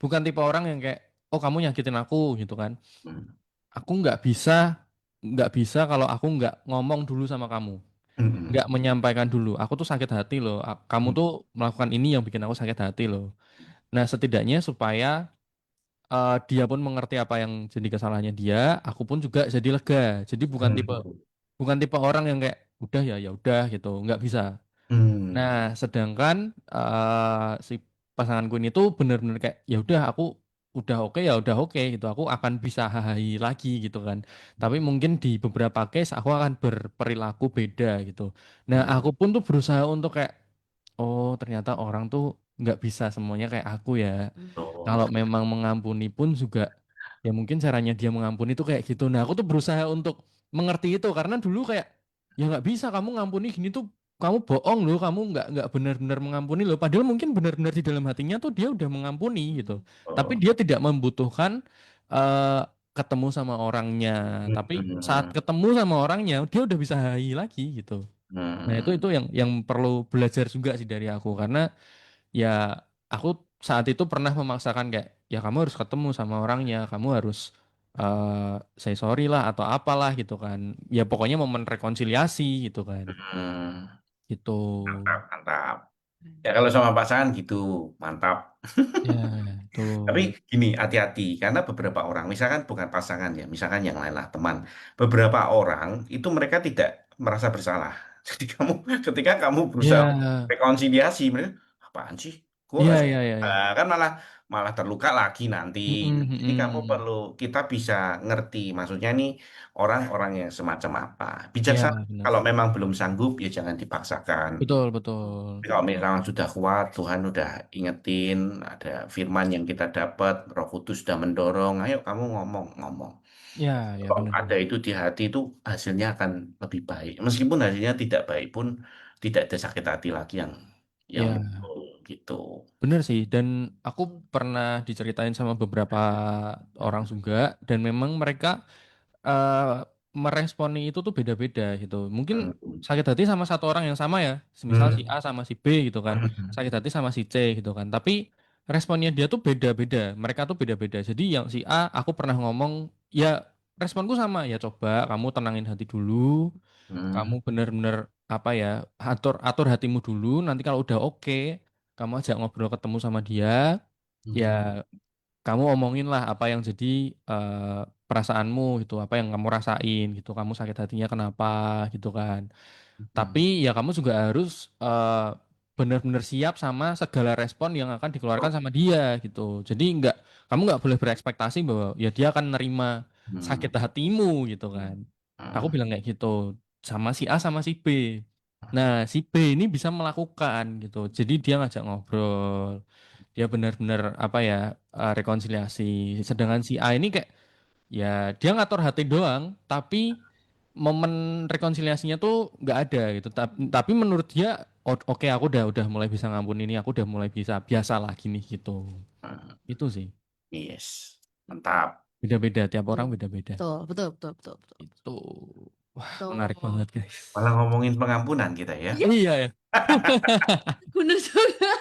A: bukan tipe orang yang kayak, oh kamu nyakitin aku gitu kan.
C: hmm,
A: Aku nggak bisa kalau aku nggak ngomong dulu sama kamu. nggak
C: Mm-mm.
A: menyampaikan dulu. Aku tuh sakit hati loh. Kamu tuh melakukan ini yang bikin aku sakit hati loh. Nah, setidaknya supaya dia pun mengerti apa yang jadi kesalahannya dia, aku pun juga jadi lega. Jadi
C: Mm.
A: bukan tipe orang yang kayak udah ya udah gitu, nggak bisa. Nah,
C: Mm.
A: sedangkan si pasanganku ini tuh bener-bener kayak ya udah aku udah oke ya udah oke gitu. Aku akan bisa hahi lagi gitu kan. Tapi mungkin di beberapa case aku akan berperilaku beda gitu. Nah,
C: Mm.
A: aku pun tuh berusaha untuk kayak oh ternyata orang tuh nggak bisa semuanya kayak aku ya.
C: Tuh.
A: Kalau memang mengampuni pun juga ya mungkin caranya dia mengampuni itu kayak gitu. Nah, aku tuh berusaha untuk mengerti itu karena dulu kayak ya nggak bisa kamu ngampuni gini tuh kamu bohong loh, kamu nggak benar-benar mengampuni loh. Padahal mungkin benar-benar di dalam hatinya tuh dia udah mengampuni gitu. Tapi
C: Oh.
A: dia tidak membutuhkan eh, ketemu sama orangnya. Tapi saat
C: Mm.
A: ketemu sama orangnya dia udah bisa hai lagi gitu. Nah, itu
C: Mm.
A: yang perlu belajar juga sih dari aku karena ya aku saat itu pernah memaksakan kayak ya kamu harus ketemu sama orangnya, kamu harus say sorry lah atau apalah gitu kan. Ya pokoknya momen rekonsiliasi gitu kan.
C: Mm.
A: Gitu.
C: Mantap, mantap. Ya kalau sama pasangan gitu, mantap.
A: Ya, itu.
C: Tapi gini, hati-hati karena beberapa orang, misalkan bukan pasangan ya, misalkan yang lain lah teman, beberapa orang itu mereka tidak merasa bersalah. Jadi kamu ketika kamu berusaha
A: Ya,
C: rekonsiliasi, mereka apaan sih? Gua
A: iya
C: nggak
A: iya iya iya.
C: kan malah malah terluka lagi nanti.
A: Mm-mm,
C: Jadi kamu
A: mm-mm.
C: perlu kita bisa ngerti, maksudnya nih orang-orang yang semacam apa.
A: Ya,
C: Bijaksana
A: benar.
C: kalau memang belum sanggup ya jangan dipaksakan.
A: Betul, betul.
C: Tapi kalau misalnya sudah kuat, Tuhan udah ingetin, ada firman yang kita dapat, Roh Kudus sudah mendorong, ayo kamu ngomong-ngomong.
A: Ya, ya
C: Kalau
A: benar.
C: ada itu di hati itu hasilnya akan lebih baik. Meskipun hasilnya tidak baik pun tidak ada sakit hati lagi yang
A: Ya,
C: muncul gitu.
A: benar sih. Dan aku pernah diceritain sama beberapa orang juga dan memang mereka eh meresponi itu tuh beda-beda gitu. Mungkin
C: Hmm.
A: sakit hati sama satu orang yang sama ya, semisal si
C: Hmm.
A: A sama si B gitu kan, sakit hati sama si C gitu kan. Tapi responnya dia tuh beda-beda, mereka tuh beda-beda. Jadi yang si A, aku pernah ngomong, ya responku sama ya coba kamu tenangin hati dulu, kamu
C: Hmm.
A: bener-bener apa ya, atur atur hatimu dulu. Nanti kalau udah oke, kamu ajak ngobrol ketemu sama dia, ya
C: Hmm.
A: kamu omongin lah apa yang jadi perasaanmu gitu, apa yang kamu rasain gitu, kamu sakit hatinya kenapa gitu kan. Tapi
C: Hmm.
A: ya kamu juga harus benar-benar siap sama segala respon yang akan dikeluarkan sama dia gitu. Jadi kamu nggak boleh berekspektasi bahwa ya dia akan nerima
C: Hmm.
A: sakit hatimu gitu kan. Aku
C: Hmm.
A: bilang kayak gitu sama si A sama si B. Nah, si B ini bisa melakukan gitu. Jadi dia ngajak ngobrol, dia benar-benar apa ya rekonsiliasi. Sedangkan si A ini kayak ya dia ngatur hati doang, tapi momen rekonsiliasinya tuh nggak ada gitu. Tapi menurut dia oke aku udah mulai bisa ngampun ini, aku udah mulai bisa biasa lagi nih gitu.
C: Hmm.
A: Itu sih
C: Yes, mantap.
A: beda-beda tiap orang
B: Betul,
A: beda-beda.
B: betul, betul, betul, betul, betul.
A: Itu wah menarik
B: Betul.
A: banget guys.
C: Malah ngomongin pengampunan kita ya.
B: Iya,
A: Iya ya.
B: bener juga.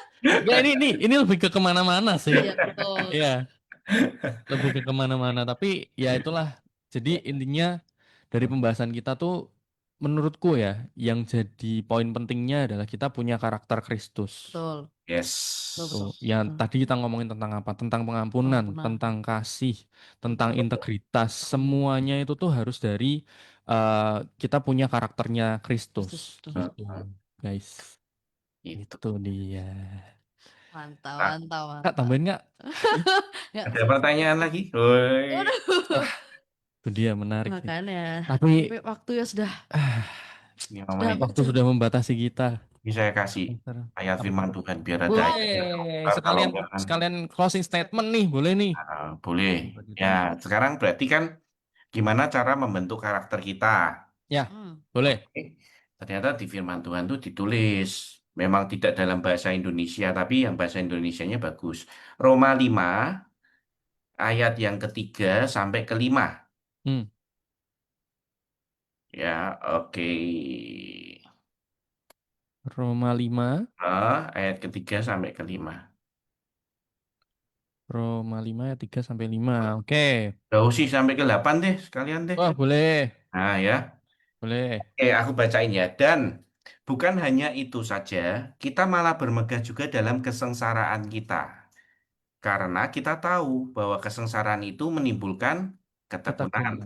A: Ya ini lebih ke kemana-mana sih.
B: Iya, betul.
A: Iya lebih ke kemana-mana. Tapi ya itulah. Jadi intinya dari pembahasan kita tuh menurutku ya yang jadi poin pentingnya adalah kita punya karakter Kristus.
B: Betul, betul,
C: Yes.
B: betul,
A: Tuh, yang
B: betul.
A: tadi kita ngomongin tentang apa? Tentang pengampunan,
B: Pengampunan.
A: tentang kasih, tentang
B: Betul.
A: integritas. Semuanya itu tuh harus dari kita punya karakternya Kristus.
B: Kristus, betul.
A: Gitu,
C: Hmm.
A: guys.
C: Itu.
A: Itu dia.
B: Mantap,
C: Nah,
B: mantap,
A: Kak,
B: mantap.
A: tambahin nggak?
B: Ya,
C: ada pertanyaan lagi? Woi.
B: waduh.
A: Itu dia menarik sih.
B: Makanya,
A: Tapi
B: tapi waktu ya sudah
A: ah,
C: Ini
B: sudah
C: namanya
B: hampir
A: waktu
B: jam.
A: sudah membatasi kita.
C: ini saya kasih ayat
A: Apa
C: firman
A: tuh?
C: Tuhan biar ada ayat
B: Boleh.
C: yang
A: Boleh.
C: komentar. Kalau
A: Sekalian
C: enggak kan
A: sekalian closing statement nih, boleh nih.
C: boleh.
A: Apa gitu?
C: Ya, sekarang berarti kan gimana cara membentuk karakter kita?
A: Ya,
B: Hmm.
A: boleh.
C: Oke. Ternyata di firman Tuhan itu ditulis memang tidak dalam bahasa Indonesia, tapi yang bahasa Indonesianya bagus. Roma 5 ayat yang ketiga sampai kelima.
A: Hmm.
C: Ya, oke.
A: Roma 5.
C: Ayat ketiga sampai kelima.
A: Roma 5 ya 3 sampai 5. Oke.
C: Gak usah sampai ke 8 deh, sekalian deh.
A: Wah, boleh.
C: Nah ya.
A: Boleh.
C: Oke, aku bacain ya. Dan bukan hanya itu saja, kita malah bermegah juga dalam kesengsaraan kita. Karena kita tahu bahwa kesengsaraan itu menimbulkan ketekunan.
A: Ketekunan.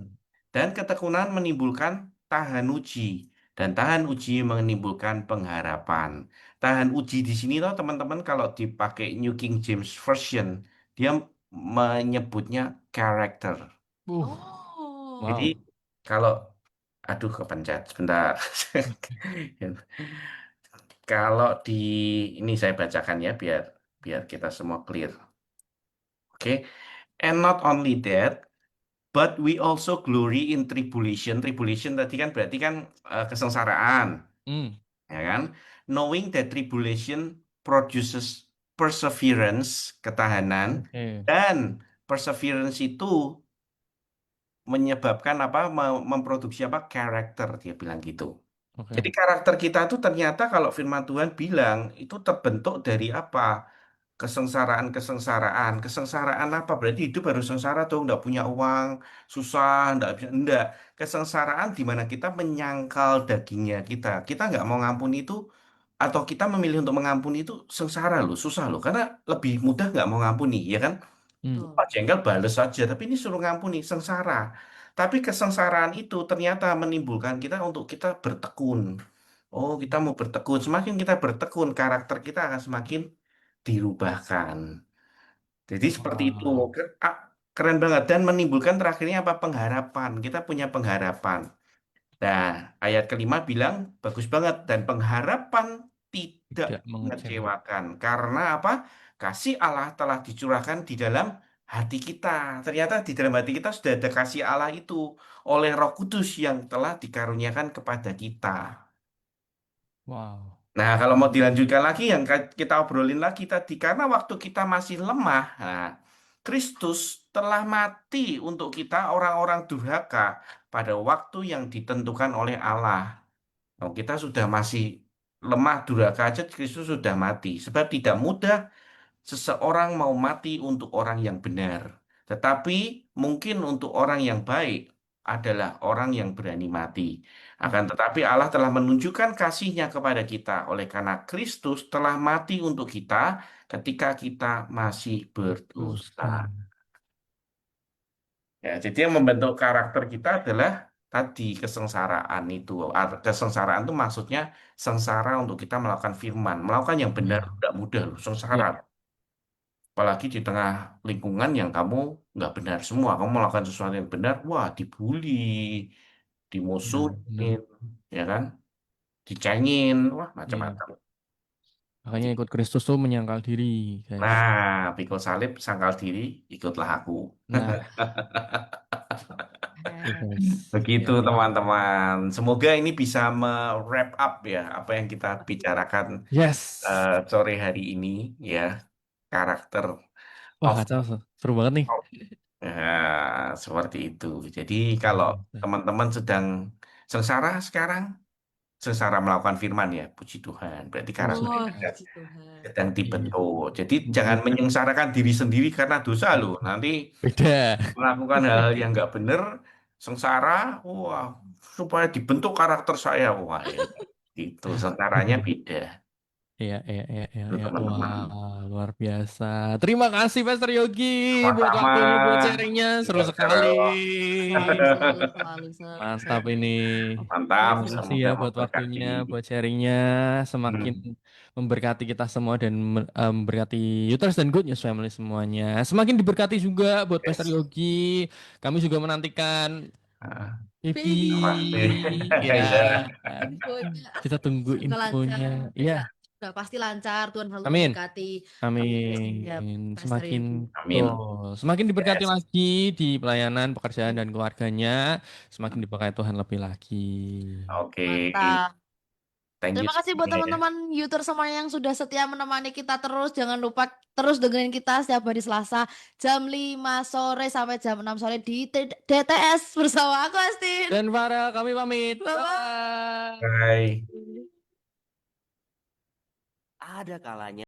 C: Dan ketekunan menimbulkan tahan uji. Dan tahan uji menimbulkan pengharapan. Tahan uji di sini tuh teman-teman kalau dipakai New King James Version, dia menyebutnya karakter. Jadi
B: Oh.
A: Wow.
C: kalau, aduh kepencet, sebentar. Kalau di, ini saya bacakan ya biar biar kita semua clear. Oke. And not only that, but we also glory in tribulation. Tribulation tadi kan berarti kan kesengsaraan,
A: Hmm.
C: ya kan? Knowing that tribulation produces perseverance, ketahanan,
A: Oke.
C: dan perseverance itu menyebabkan apa? Memproduksi apa? Karakter, dia bilang gitu. Jadi
A: Oke.
C: karakter kita tuh ternyata kalau firman Tuhan bilang itu terbentuk dari apa? Kesengsaraan. Kesengsaraan apa? Berarti hidup harus sengsara dong, nggak punya uang, susah, nggak bisa. Enggak. Kesengsaraan di mana kita menyangkal dagingnya kita. Kita nggak mau ngampuni itu, atau kita memilih untuk mengampuni itu sengsara loh, susah loh. Karena lebih mudah nggak mau ngampuni, ya kan?
A: Hmm.
C: Pak jengkel bales saja, tapi ini suruh ngampuni, sengsara. Tapi kesengsaraan itu ternyata menimbulkan kita untuk kita bertekun. Oh, kita mau bertekun. Semakin kita bertekun, karakter kita akan semakin dirubahkan. Jadi seperti itu.
A: Wow.
C: Keren banget. Dan menimbulkan terakhirnya apa? Pengharapan. Kita punya pengharapan. Nah, ayat kelima bilang, bagus banget. Dan pengharapan tidak
A: Tidak mengecewakan.
C: mengecewakan. Karena apa? Kasih Allah telah dicurahkan di dalam hati kita. Ternyata di dalam hati kita sudah ada kasih Allah itu oleh Roh Kudus yang telah dikaruniakan kepada kita.
A: Wow.
C: Nah, kalau mau dilanjutkan lagi yang kita obrolin lagi tadi, karena waktu kita masih lemah, nah, Kristus telah mati untuk kita orang-orang durhaka pada waktu yang ditentukan oleh Allah. Kalau kita sudah masih lemah durhaka aja, Kristus sudah mati. Sebab tidak mudah seseorang mau mati untuk orang yang benar. Tetapi mungkin untuk orang yang baik adalah orang yang berani mati.
A: Hmm.
C: Akan tetapi Allah telah menunjukkan kasih-Nya kepada kita oleh karena Kristus telah mati untuk kita ketika kita masih berdosa.
A: Berdosa.
C: Ya, jadi yang membentuk karakter kita adalah tadi kesengsaraan itu. Kesengsaraan itu maksudnya sengsara untuk kita melakukan firman, melakukan yang benar
A: Ya.
C: tidak mudah loh, sengsara.
A: Ya.
C: Apalagi di tengah lingkungan yang kamu nggak benar semua, kamu melakukan sesuatu yang benar, wah dibully,
A: Benar.
C: dimusuhin,
A: Benar.
C: ya kan, dicengin, wah
A: Iya.
C: macam-macam.
A: Makanya ikut Kristus tuh menyangkal diri, guys.
C: Nah, pikul salib, sangkal diri, ikutlah aku.
A: Nah, itu guys. Ya,
C: Begitu
A: ya.
C: teman-teman. Semoga ini bisa me-wrap up ya apa yang kita bicarakan
A: Yes.
C: sore hari ini ya, karakter
A: Wah,
C: of.
A: kacau. Seru banget nih.
C: Nah, seperti itu. Jadi
A: Luar
C: kalau
A: biasa.
C: teman-teman sedang sengsara sekarang, sengsara melakukan firman ya, puji Tuhan. Berarti karakter
B: Wah,
A: Iya.
B: puji Tuhan.
C: sedang
A: Iya.
C: dibentuk. Jadi jangan
A: Bener.
C: menyengsarakan diri sendiri karena dosa loh. Nanti
A: Beda.
C: melakukan hal yang nggak benar, sengsara, wah, supaya dibentuk karakter saya. Wah, ya. Itu sengkaranya beda
A: Iya, iya, iya, iya,
C: tuh
A: iya.
C: teman-teman.
A: Wah, luar biasa. Terima kasih, Pastor Yogi, buat
C: Sama-sama.
A: waktunya, buat sharingnya. Seru
C: Juga
A: sekali.
B: Selalu, selalu, selalu, selalu.
A: Mantap ini.
C: Mantap,
A: Terima kasih ya
C: semoga
A: buat
C: memberkati.
A: waktunya, buat sharingnya. Semakin
C: Hmm.
A: memberkati kita semua dan memberkati Uters dan Good News Family semuanya. Semakin diberkati juga buat Pastor
C: Yes.
A: Yogi. Kami juga menantikan
C: Ah,
A: Pipi.
C: pasti.
A: Ya,
C: Iya.
A: kan?
B: Infonya,
A: Kita tunggu
B: semoga
A: infonya.
B: lancar.
A: Iya,
B: Udah pasti lancar. Tuhan selalu
A: amin.
B: memberkati. Ya,
A: Amin.
B: Pastor
A: Semakin
B: Yogi.
C: Amin.
A: semakin diberkati
C: Yes.
A: lagi di pelayanan, pekerjaan dan keluarganya, semakin diberkati Tuhan lebih lagi.
C: Oke.
B: Mantap.
C: Thank you
B: Terima kasih buat
C: semuanya.
B: teman-teman user semua yang sudah setia menemani kita terus. Jangan lupa terus dengerin kita setiap hari Selasa jam 5 sore sampai jam 6 sore di DTS bersama aku Astin.
A: Dan para kami pamit.
B: Bye-bye.
A: Bye.
C: Bye.
D: Ada kalanya